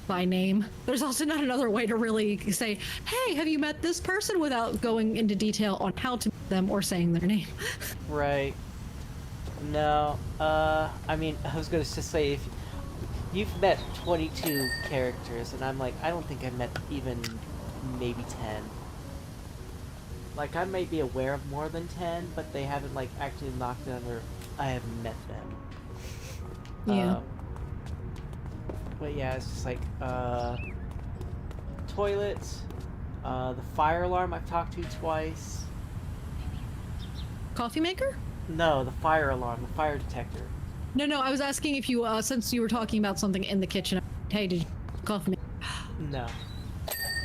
by name. There's also not another way to really say, hey, have you met this person, without going into detail on how to meet them or saying their name. Right. No, I mean, I was gonna just say, if you've met 22 characters, and I'm like, I don't think I've met even maybe 10. Like, I may be aware of more than 10, but they haven't, like, actually knocked on where I have met them. Yeah. But yeah, it's just like, toilets, the fire alarm I've talked to twice. Coffee maker? No, the fire alarm, the fire detector. No, I was asking if you, since you were talking about something in the kitchen, hey, did you coffee maker? No.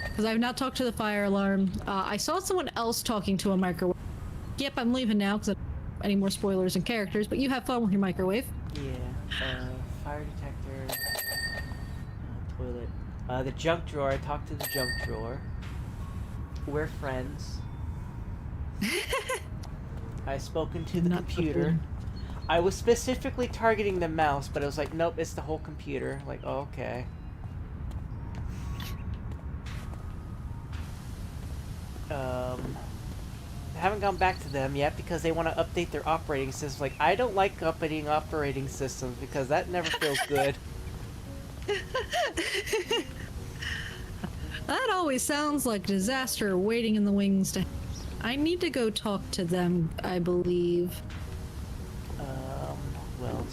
Because I've not talked to the fire alarm. I saw someone else talking to a microwave. Yep, I'm leaving now because I don't have any more spoilers and characters, but you have fun with your microwave. Yeah, fire detector, toilet. The junk drawer, I talked to the junk drawer. We're friends. I've spoken to the computer. I was specifically targeting the mouse, but I was like, nope, it's the whole computer. Like, oh, okay. Haven't gone back to them yet because they want to update their operating system. Like, I don't like updating operating systems because that never feels good. That always sounds like disaster waiting in the wings to... I need to go talk to them, I believe. Well...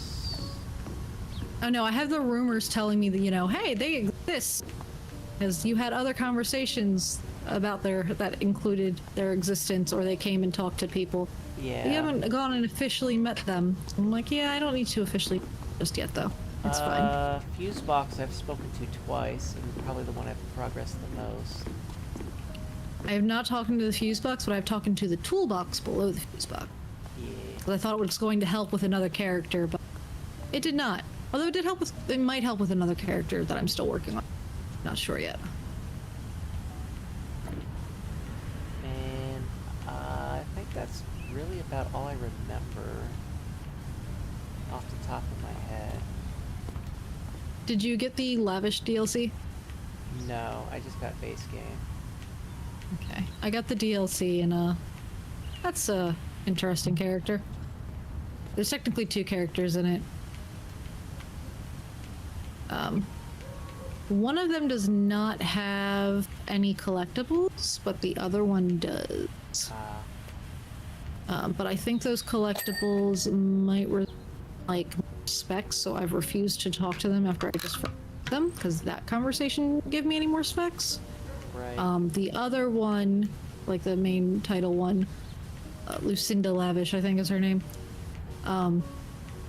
Oh no, I have the rumors telling me that, you know, hey, they exist. Because you had other conversations about that included their existence, or they came and talked to people. Yeah. You haven't gone and officially met them. I'm like, yeah, I don't need to officially just yet, though. It's fine. Fuse box I've spoken to twice, and probably the one I've progressed the most. I have not talked to the fuse box, but I've talked to the toolbox below the fuse box. Yeah. Because I thought it was going to help with another character, but it did not. Although it did help with, it might help with another character that I'm still working on. Not sure yet. And I think that's really about all I remember off the top of my head. Did you get the Lavish DLC? No, I just got base game. Okay, I got the DLC, and that's a interesting character. There's technically two characters in it. One of them does not have any collectibles, but the other one does. But I think those collectibles might like specs, so I've refused to talk to them after I just them, because that conversation didn't give me any more specs. Right. The other one, like the main title one, Lucinda Lavish, I think is her name.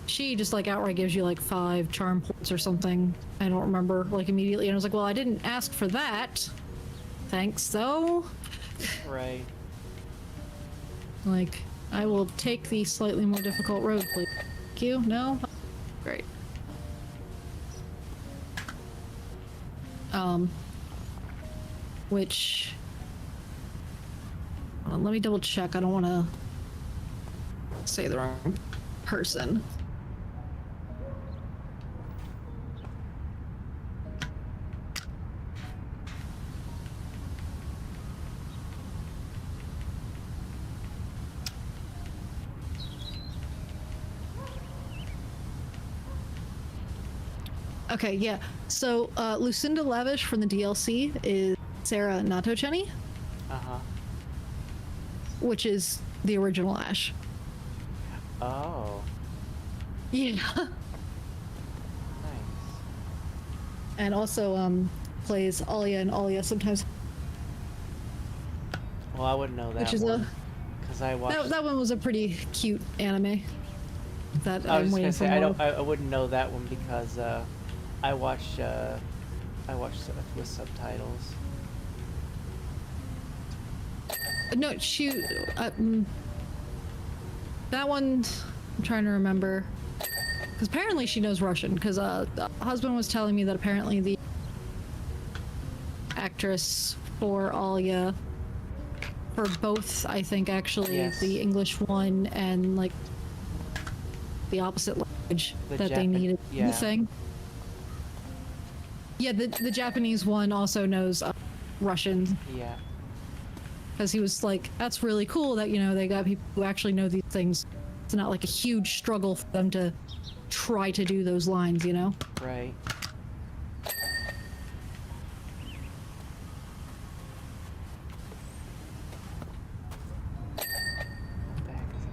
She just like outright gives you like 5 charm points or something. I don't remember, like immediately, and I was like, well, I didn't ask for that. Thanks, though. Right. Like, I will take the slightly more difficult road, please. Thank you. No? Great. Which... let me double check. I don't want to say the wrong person. Okay, yeah. So, Lucinda Lavish from the DLC is Sarah Natochenny. Uh-huh. Which is the original Ash. Oh. Yeah. Nice. And also, plays Alia and Alia sometimes. Well, I wouldn't know that which is one. Because I watched... that one was a pretty cute anime. That I was I'm just waiting gonna for say, more. I wouldn't know that one because, I watched stuff with subtitles. No, that one, I'm trying to remember. Because apparently she knows Russian, because the husband was telling me that apparently the actress for Alia, for both, I think actually, Yes. the English one and like the opposite language that they needed in the thing. Yeah, the Japanese one also knows Russian. Yeah. Because he was like, that's really cool that, you know, they got people who actually know these things. It's not like a huge struggle for them to try to do those lines, you know? Right.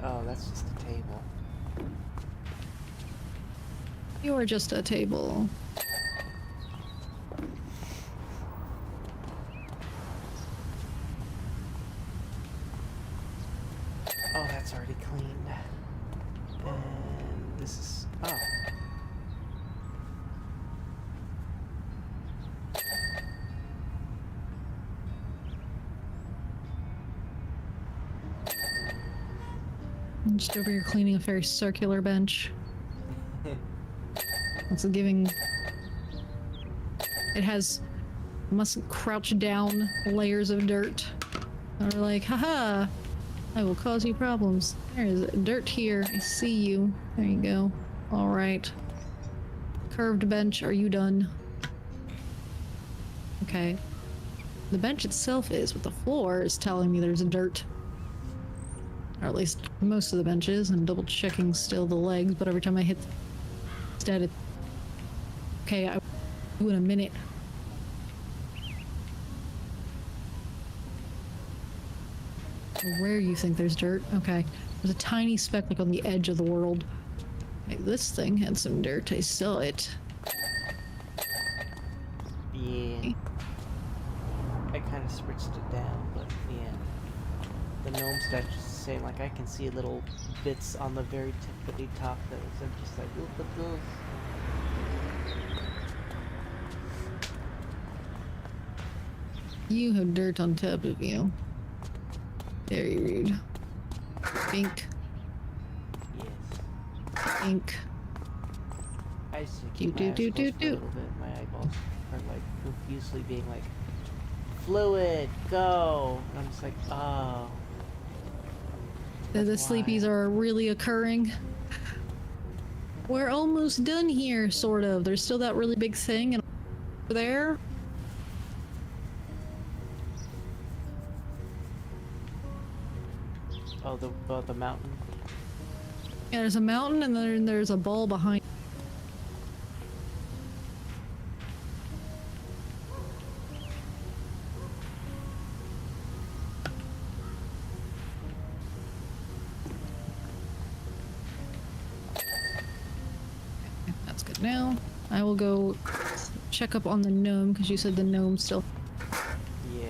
Oh, that's just a table. You are just a table. Oh, that's already cleaned. And this is... Oh. I'm just over here cleaning a very circular bench. It's giving... It has... Must crouch down layers of dirt. Or like, haha! I will cause you problems. There is dirt here. I see you. There you go. Alright. Curved bench, are you done? Okay. The bench itself is, but the floor is telling me there's dirt. Or at least most of the benches. I'm double checking still the legs, but every time I hit instead it... Okay, I'll do in a minute. Where you think there's dirt? Okay. There's a tiny speck like on the edge of the world. Okay, this thing had some dirt. I saw it. Yeah. I kind of switched it down, but yeah. The gnome statue is saying, like, I can see little bits on the very tippity top that was, I'm just like, look at those. You have dirt on top of you. Very rude. Pink. Yes. Pink. I just keep my eyes closed for a little bit. My eyeballs are like confusedly being like, fluid, go. And I'm just like, oh. The sleepies are really occurring. We're almost done here, sort of. There's still that really big thing and over there. Oh, the mountain. Yeah, there's a mountain and then there's a ball behind. That's good now. I will go check up on the gnome because you said the gnome still. Yeah.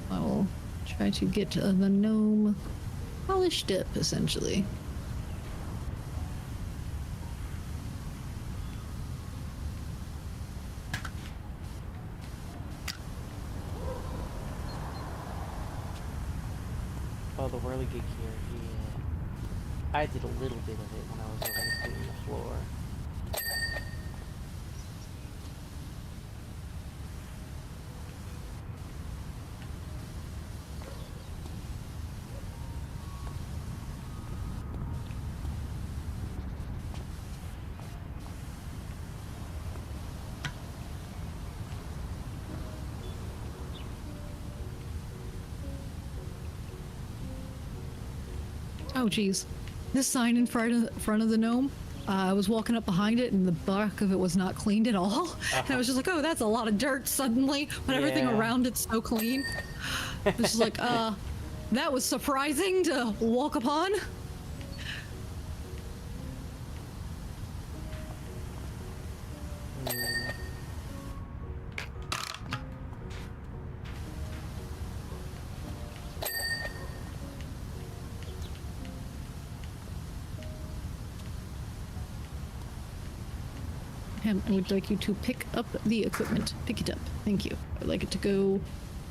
I will try to get the gnome polished up, essentially. Oh, the whirligig here, yeah. I did a little bit of it when I was over cleaning the floor. Oh, geez. This sign in front of the gnome, I was walking up behind it and the back of it was not cleaned at all. And I was just like, oh, that's a lot of dirt suddenly, but everything around it's so clean. It's just like, that was surprising to walk upon. Ma'am, I would like you to pick up the equipment. Pick it up. Thank you. I'd like it to go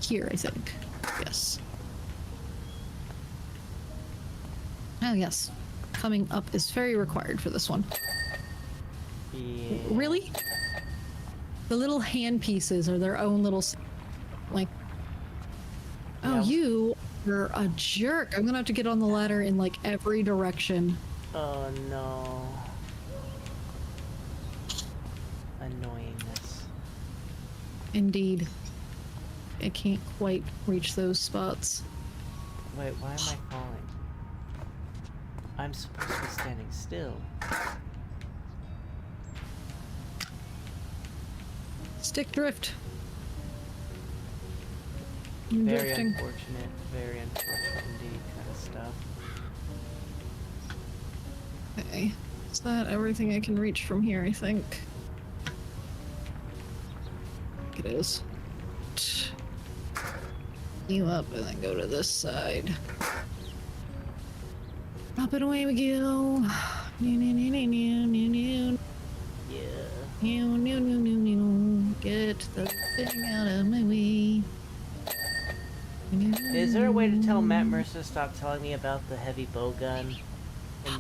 here, I think. Yes. Oh, yes. Coming up is very required for this one. Yeah. Really? The little hand pieces are their own little... Like... Oh, Yeah. you are a jerk. I'm gonna have to get on the ladder in, like, every direction. Oh, no. Annoyingness. Indeed. I can't quite reach those spots. Wait, why am I falling? I'm supposed to be standing still. Stick drift. I'm Very drifting. unfortunate indeed kind of stuff. Okay. Is that everything I can reach from here, I think? It is. You up and then go to this side. Up and away we go. Yeah. Get the thing out of my way. Is there a way to tell Matt Mercer to stop telling me about the heavy bow gun?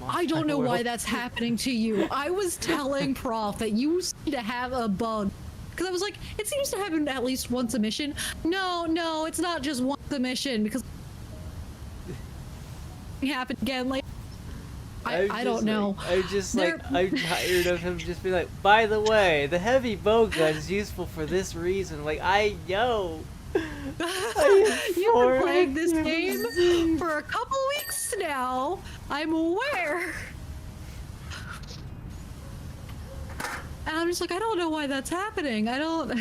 I don't know why that's happening to you. I was telling Prof that you seem to have a bug. Because I was like, it seems to happen at least once a mission. No, it's not just once a mission, because it happened again. Like, I don't know. I'm tired of him just being like, by the way, the heavy bow gun is useful for this reason. Like, I know. You've been playing this game for a couple weeks now. I'm aware. And I'm just like, I don't know why that's happening. I don't...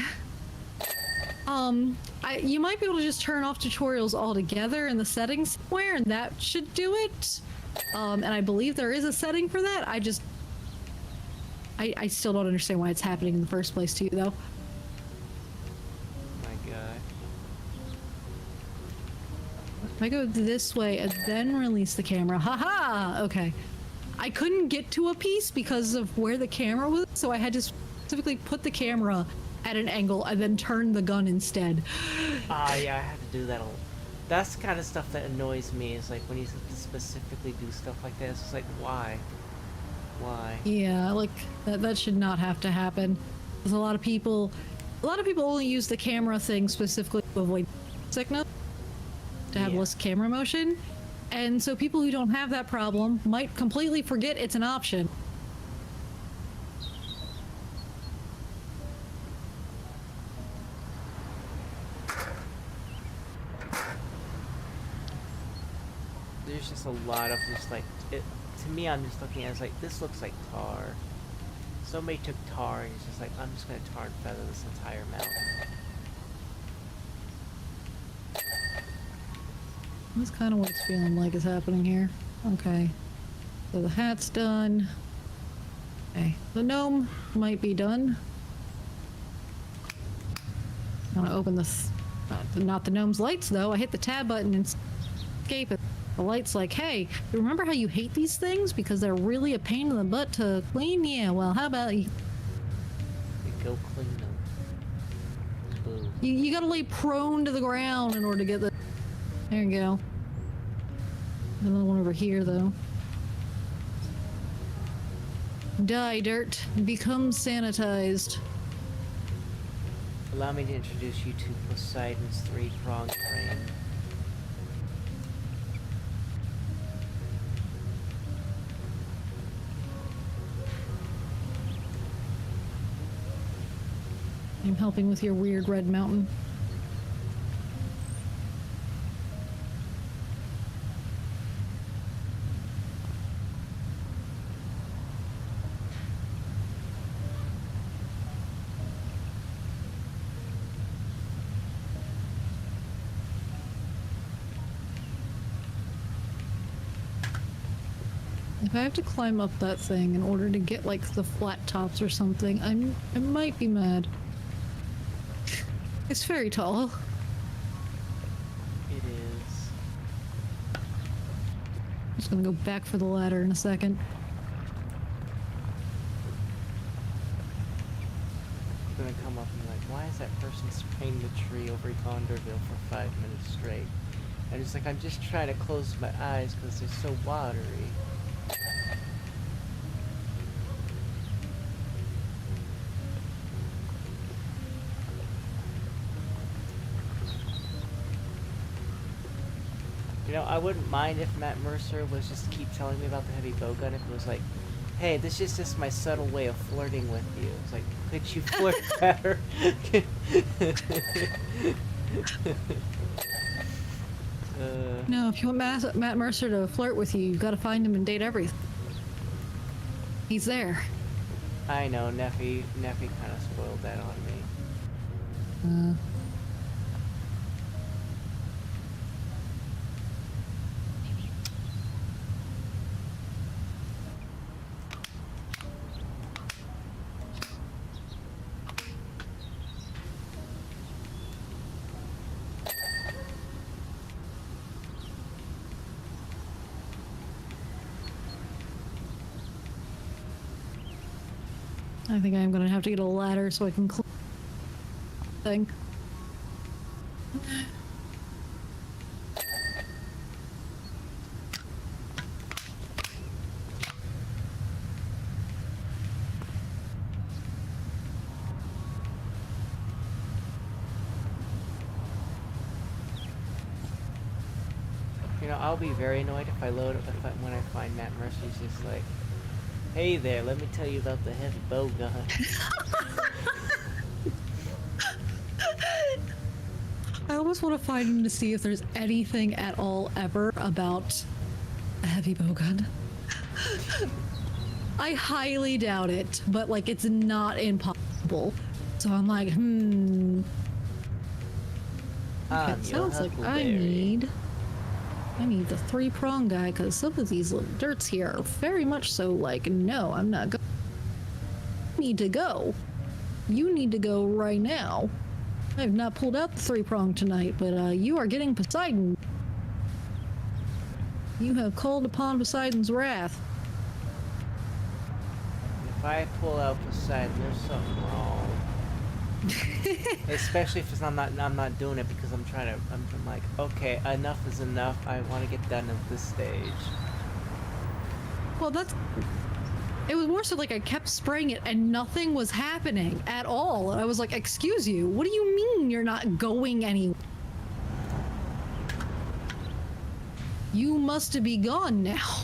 you might be able to just turn off tutorials altogether in the settings somewhere, and that should do it. And I believe there is a setting for that. I still don't understand why it's happening in the first place to you, though. My God. If I go this way and then release the camera, haha! Okay. I couldn't get to a piece because of where the camera was, so I had to specifically put the camera at an angle and then turn the gun instead. Yeah, I had to do that. That's the kind of stuff that annoys me. Is like when you have to specifically do stuff like that. It's just like, why? Why? Yeah, like that should not have to happen. There's a lot of people only use the camera thing specifically to avoid sickness, to have less camera motion. And so people who don't have that problem might completely forget it's an option. There's just a lot of just like it. To me, I'm just looking at it as like, this looks like tar. Somebody took tar and it's just like, I'm just gonna tar and feather this entire mountain. That's kind of what it's feeling like is happening here. Okay. So the hat's done. Okay. The gnome might be done. I want to open this. Not the gnome's lights, though. I hit the tab button and escape it. The light's like, hey, you remember how you hate these things because they're really a pain in the butt to clean? Yeah, well, how about you? Go clean them. Boo. You gotta lay prone to the ground in order to get the... There you go. Another one over here, though. Die, dirt. Become sanitized. Allow me to introduce you to Poseidon's three-pronged frame. I'm helping with your weird red mountain. If I have to climb up that thing in order to get like the flat tops or something, I might be mad. It's very tall. It is. I'm just gonna go back for the ladder in a second. come up and be like, why is that person spraying the tree over Gondorville for 5 minutes straight? And it's like, I'm just trying to close my eyes because they're so watery. You know, I wouldn't mind if Matt Mercer was just keep telling me about the heavy bowgun if it was like, hey, this is just my subtle way of flirting with you. It's like, could you flirt better? No, if you want Matt Mercer to flirt with you, you've got to find him and date everything. He's there. I know, Neffy kind of spoiled that on me. I think I'm gonna have to get a ladder so I can climb the thing. You know, I'll be very annoyed if I when I find Matt Mercer's just like, hey there, let me tell you about the heavy bowgun. I almost want to find him to see if there's anything at all ever about a heavy bowgun. I highly doubt it, but like it's not impossible. So I'm like, Okay, it sounds like I need the 3-prong guy because some of these little dirts here are very much so like, no, I'm not going. You need to go. You need to go right now. I have not pulled out the 3-prong tonight, but you are getting Poseidon. You have called upon Poseidon's wrath. If I pull out Poseidon, there's something wrong. Especially if I'm not doing it because I'm like, okay, enough is enough. I want to get done at this stage. Well, it was more so like I kept spraying it and nothing was happening at all. And I was like, excuse you, what do you mean you're not going anywhere? You must be gone now.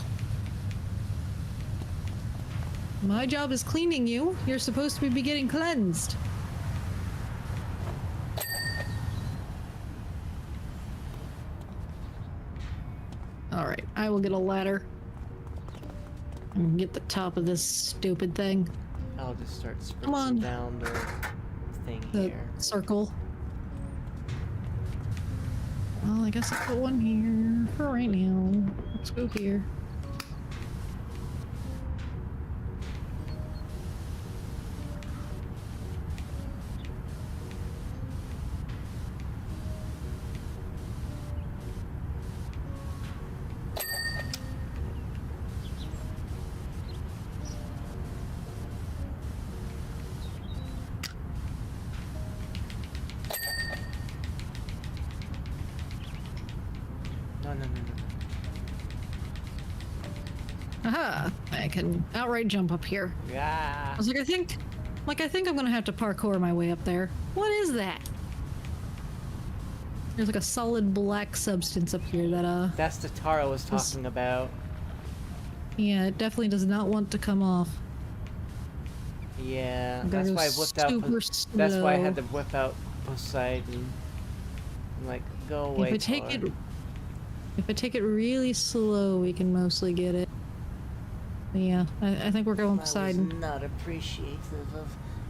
My job is cleaning you. You're supposed to be getting cleansed. Alright, I will get a ladder. And get the top of this stupid thing. I'll just start spritzing down the thing the here. Circle. Well, I guess I'll put one here for right now. Let's go here. Aha! I can outright jump up here. Yeah. I was like, I think I'm gonna have to parkour my way up there. What is that? There's like a solid black substance up here that That's the tar I was talking about. Yeah, it definitely does not want to come off. Yeah, that's why I whipped out. That's why I had to whip out Poseidon. I'm like, go away. If I take it really slow, we can mostly get it. Yeah, I think we're going Poseidon. I was not appreciative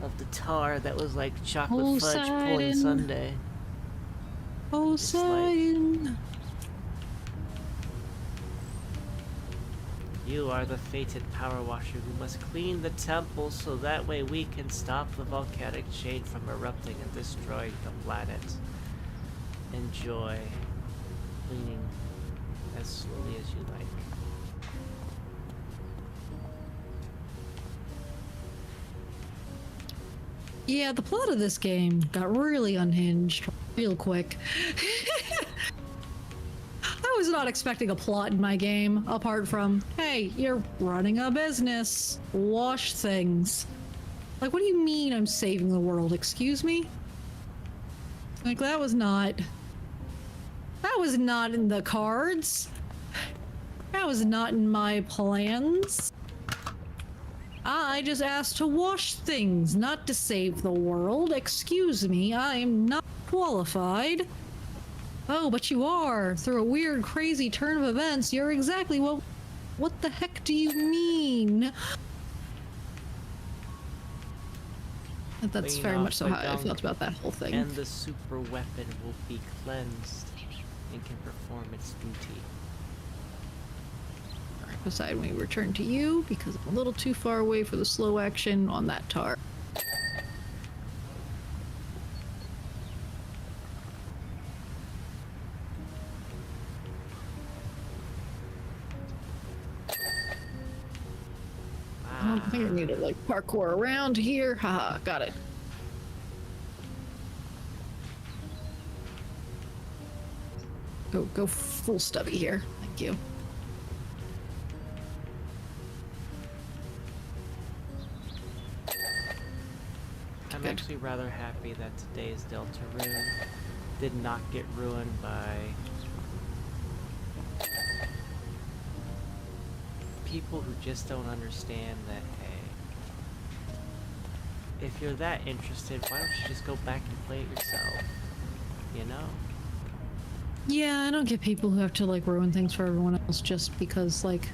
of the tar that was like chocolate fudge Poseidon. pulling sundae. Poseidon. Like, you are the fated power washer who must clean the temple so that way we can stop the volcanic chain from erupting and destroying the planet. Enjoy cleaning as slowly as you like. Yeah, the plot of this game got really unhinged real quick. I was not expecting a plot in my game, apart from, hey, you're running a business. Wash things. Like, what do you mean I'm saving the world? Excuse me? Like, that was not in the cards. That was not in my plans. I just asked to wash things, not to save the world. Excuse me, I am not qualified. Oh, but you are. Through a weird, crazy turn of events, you're exactly what the heck do you mean? That's Clean very off much so the how I gunk, felt about that whole thing. and the super weapon will be cleansed and can perform its duty. Decide when we return to you because I'm a little too far away for the slow action on that tar. I think I need to like parkour around here. Haha, got it. Go full stubby here. Thank you. I'm actually rather happy that today's Deltarune did not get ruined by people who just don't understand that, hey, if you're that interested, why don't you just go back and play it yourself, you know? Yeah, I don't get people who have to like ruin things for everyone else just because like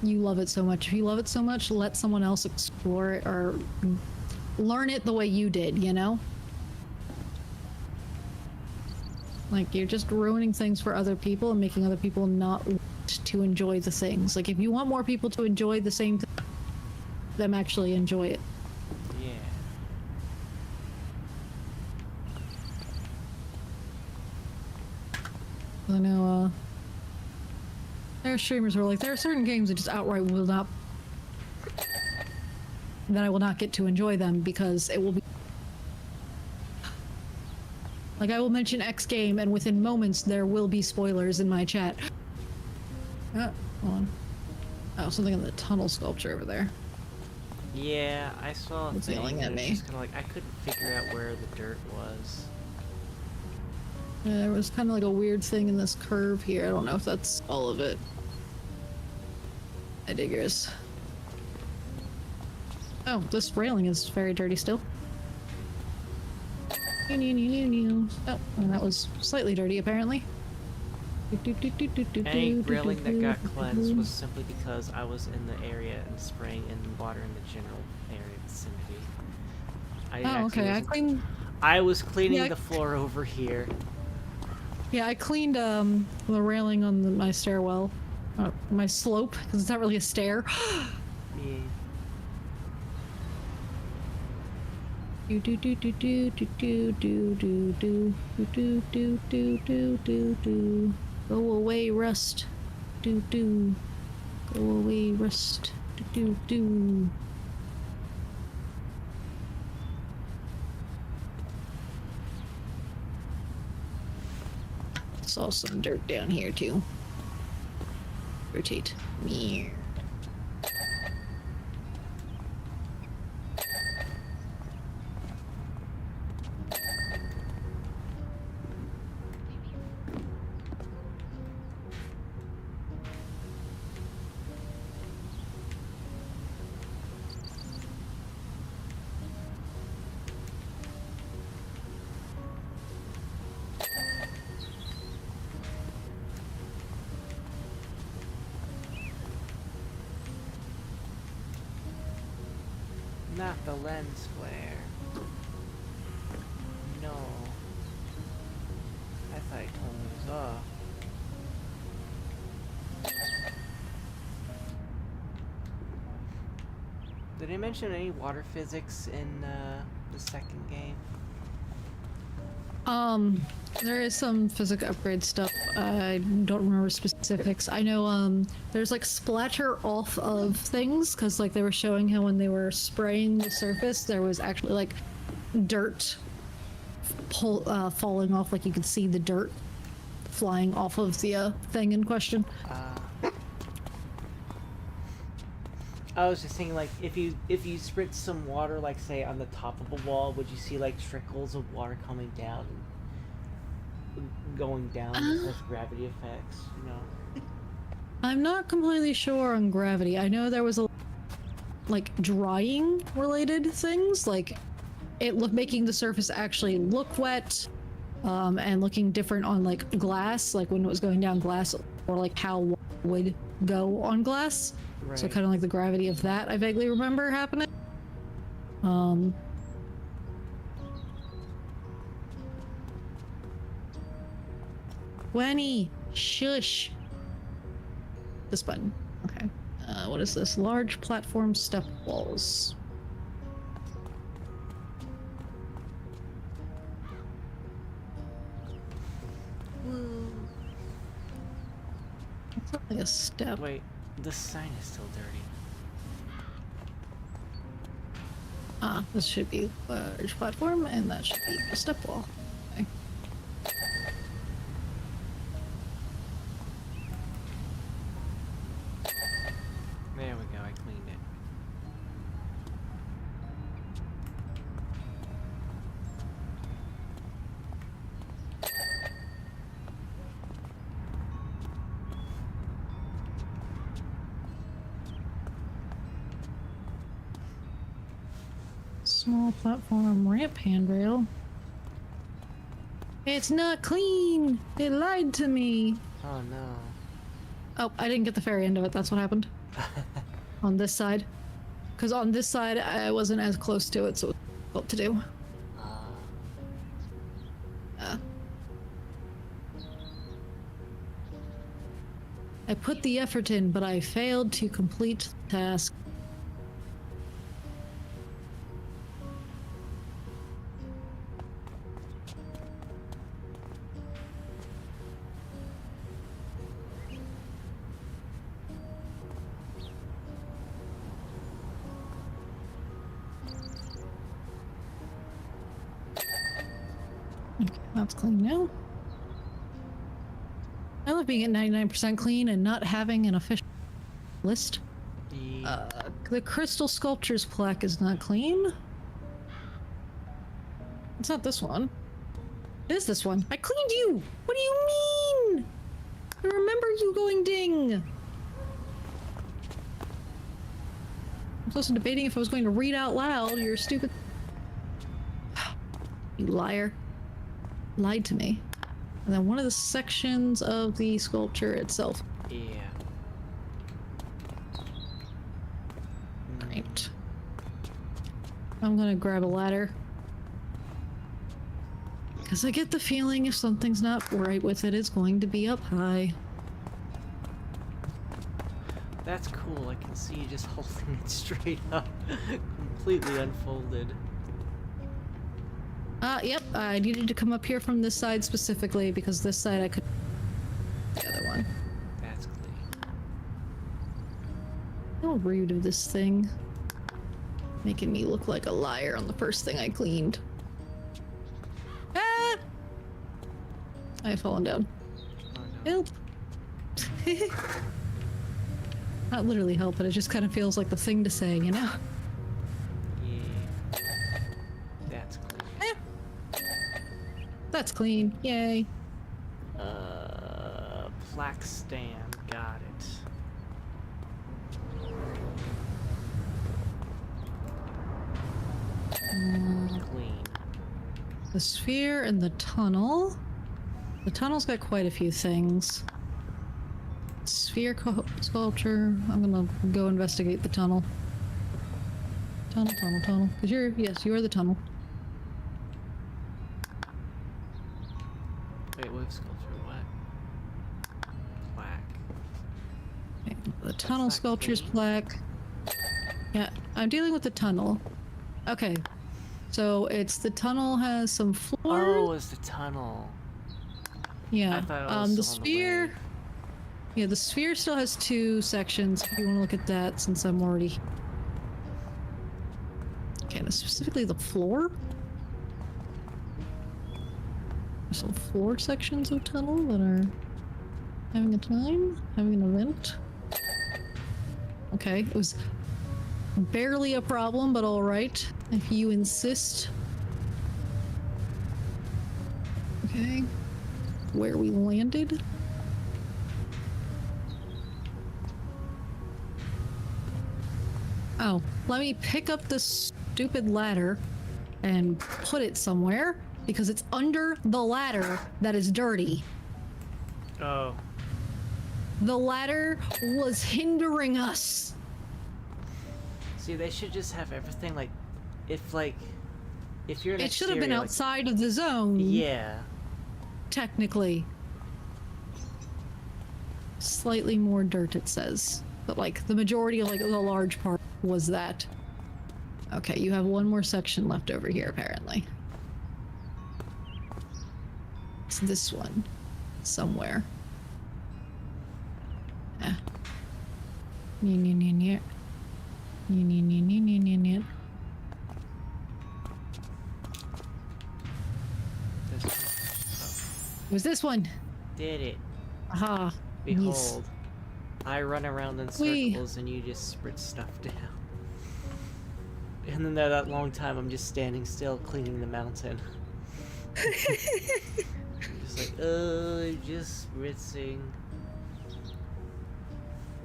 you love it so much. If you love it so much, let someone else explore it or learn it the way you did, you know? Like, you're just ruining things for other people and making other people not want to enjoy the things. Like, if you want more people to enjoy the same thing, them actually enjoy it. Yeah. I know, there are streamers who are like, there are certain games that just outright will not... that I will not get to enjoy them because it will be... Like, I will mention X game, and within moments, there will be spoilers in my chat. Hold on. Oh, something in the tunnel sculpture over there. Yeah, I saw a It's thing yelling at that was me. just kind of like, I couldn't figure out where the dirt was. There was kind of like a weird thing in this curve here. I don't know if that's all of it. I diggers. Oh, this railing is very dirty still. Oh, and that was slightly dirty apparently. Any railing that got cleansed was simply because I was in the area and spraying in water in the general area vicinity. Oh, okay. I was cleaning Yeah, the floor over here. Yeah, I cleaned the railing on my stairwell, my slope, because it's not really a stair. Yeah. Go away, rust. Go away, rust. Saw some dirt down here too. Rotate. Meow. Not the lens flare. No. I thought it totally was off. Did they mention any water physics in the second game? There is some physical upgrade stuff. I don't remember specifics. I know, there's like splatter off of things, because like they were showing how when they were spraying the surface, there was actually like dirt falling off, like you could see the dirt flying off of the thing in question. I was just thinking, like, if you spritz some water, like say on the top of a wall, would you see like trickles of water coming down, going down with gravity effects? You know. I'm not completely sure on gravity. I know there was a like drying related things, like making the surface actually look wet, and looking different on like glass, like when it was going down glass, or like how water would go on glass. Right. So kind of like the gravity of that, I vaguely remember happening. Gwenny, shush. This button. Okay. What is this? Large platform step walls. It's not like a step. Wait, the sign is still dirty. Ah, this should be large platform, and that should be a step wall. Okay. There we go, I cleaned it. Small platform ramp handrail. It's not clean! It lied to me! Oh no. Oh, I didn't get the very end of it, that's what happened. On this side. Because on this side, I wasn't as close to it, so it was difficult to do. I put the effort in, but I failed to complete the task. Okay, that's clean now. I love being at 99% clean and not having an official list. Yeah. The crystal sculptures plaque is not clean. It's not this one. It is this one. I cleaned you! What do you mean? I remember you going ding! I was also debating if I was going to read out loud your stupid... You liar. Lied to me. And then one of the sections of the sculpture itself. Yeah. Right. I'm gonna grab a ladder. Because I get the feeling if something's not right with it, it's going to be up high. That's cool. I can see you just holding it straight up. Completely unfolded. Yep, I needed to come up here from this side specifically because this side I could... The other one. That's clean. How rude of this thing. Making me look like a liar on the first thing I cleaned. Ah! I've fallen down. Oh, no. Help! Not literally help, but it just kind of feels like the thing to say, you know? That's clean. Yay. Plaque stand. Got it. Clean. The sphere and the tunnel. The tunnel's got quite a few things. Sphere sculpture. I'm gonna go investigate the tunnel. Tunnel. Because you're the tunnel. Wait, what sculpture? What? Plaque. Okay, the tunnel sculpture's plaque. Yeah, I'm dealing with the tunnel. Okay. So it's the tunnel has some floor. Oh, it's the tunnel. Yeah. I thought it was The still on the sphere. way. Yeah, the sphere still has 2 sections. If you want to look at that, since I'm already. Okay, specifically the floor. There's some floor sections of tunnel that are having a time, having an event. Okay, it was barely a problem, but all right, if you insist. Okay, where we landed. Oh, let me pick up this stupid ladder and put it somewhere because it's under the ladder that is dirty. Oh. The ladder was hindering us. See, they should just have everything if you're an It should have been exterior, outside of the zone. Yeah. Technically. Slightly more dirt, it says. But like the majority of the large part was that. Okay, you have one more section left over here, apparently. It's this one. Somewhere. Yeah. It was this one. Did it. Aha. Behold. Yes. I run around in circles and you just sprit stuff down. And then that long time I'm just standing still cleaning the mountain. Just like, just spritzing.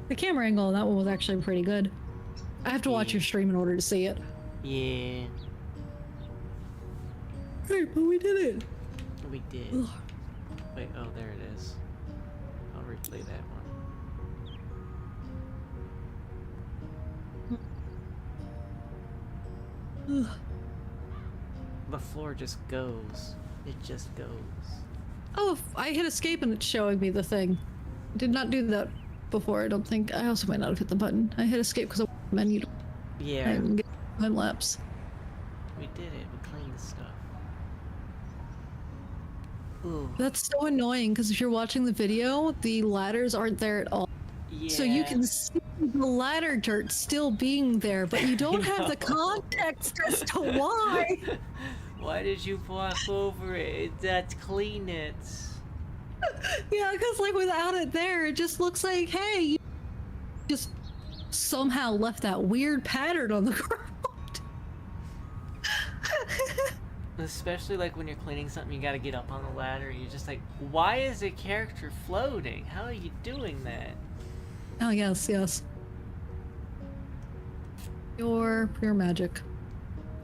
The camera angle on that one was actually pretty good. I have to watch your stream in order to see it. Yeah. Hey, but we did it. We did. Ugh. Wait, oh, there it is. I'll replay that one. The floor just goes. It just goes. Oh, I hit escape and it's showing me the thing. Did not do that before, I don't think. I also might not have hit the button. I hit escape because I menu. Yeah. I didn't get time lapse. We did it. We cleaned the stuff. Ooh. That's so annoying because if you're watching the video, the ladders aren't there at all. Yeah. So you can see the ladder dirt still being there, but you don't have the context as to why. Why did you walk over it? That's clean it. Yeah, because without it there, it just looks like, hey, you just somehow left that weird pattern on the ground. Especially when you're cleaning something, you gotta get up on the ladder and you're just like, why is the character floating? How are you doing that? Oh, yes, yes. Pure magic.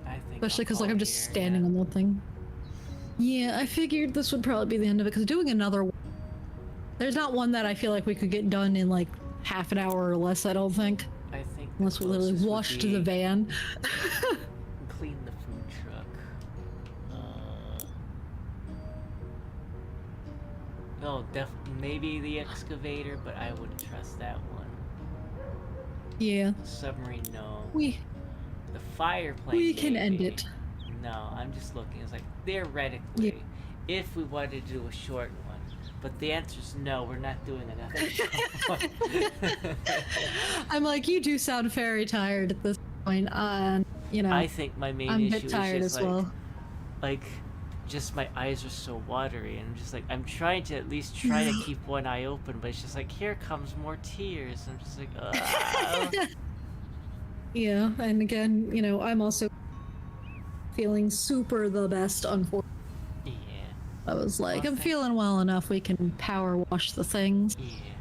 I think Especially because I'm just here, standing on the thing. Yeah, I figured this would probably be the end of it because doing another one, there's not one that I feel like we could get done in half an hour or less, I don't think. I think unless we literally wash to the van. Clean the food truck. No, maybe the excavator, but I wouldn't trust that one. Yeah. The submarine, no. The fireplace. We can end it. No, I'm just looking. It's theoretically, if we wanted to do a short one. But the answer is no, we're not doing another short one. I'm you do sound very tired at this point. I think my main I'm a issue bit tired is just as well. Just my eyes are so watery, and I'm just I'm trying to at least try to keep one eye open, but it's just here comes more tears. I'm just ugh. Yeah, and again, I'm also feeling super the best, unfortunately. Yeah. I was I'm feeling well enough we can power wash the things. Yeah.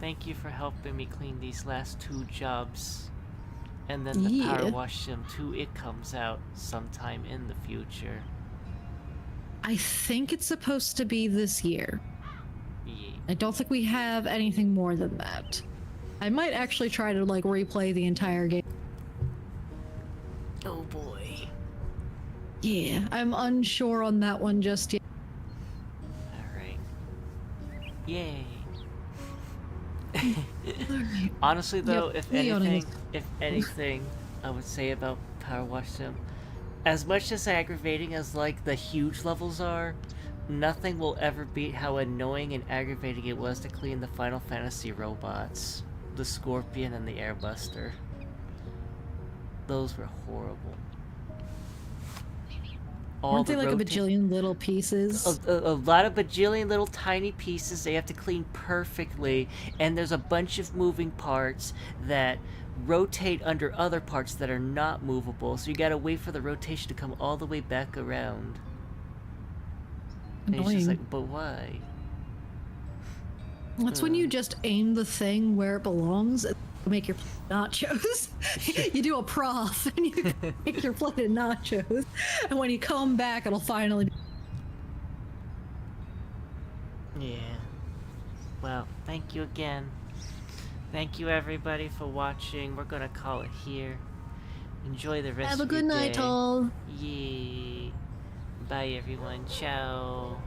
Thank you for helping me clean these last 2 jobs. And then the Powerwash Sim 2, it comes out sometime in the future. I think it's supposed to be this year. Yeah. I don't think we have anything more than that. I might actually try to replay the entire game. Oh boy. Yeah, I'm unsure on that one just yet. Alright. Yay. Honestly though, if anything I would say about Powerwash Sim, As much as aggravating as like the huge levels are, nothing will ever beat how annoying and aggravating it was to clean the Final Fantasy robots. The Scorpion and the Airbuster. Those were horrible. Aren't they like a bajillion little pieces? A lot of bajillion little tiny pieces they have to clean perfectly, and there's a bunch of moving parts that rotate under other parts that are not movable, so you gotta wait for the rotation to come all the way back around. And it's just like, but why? That's when you just aim the thing where it belongs and make your nachos. You do a prof and you make your plate of nachos, and when you come back, it'll finally be. Yeah. Well, thank you again. Thank you everybody for watching. We're gonna call it here. Enjoy the rest of your day. Have a good night, all. Yeah. Bye everyone. Ciao.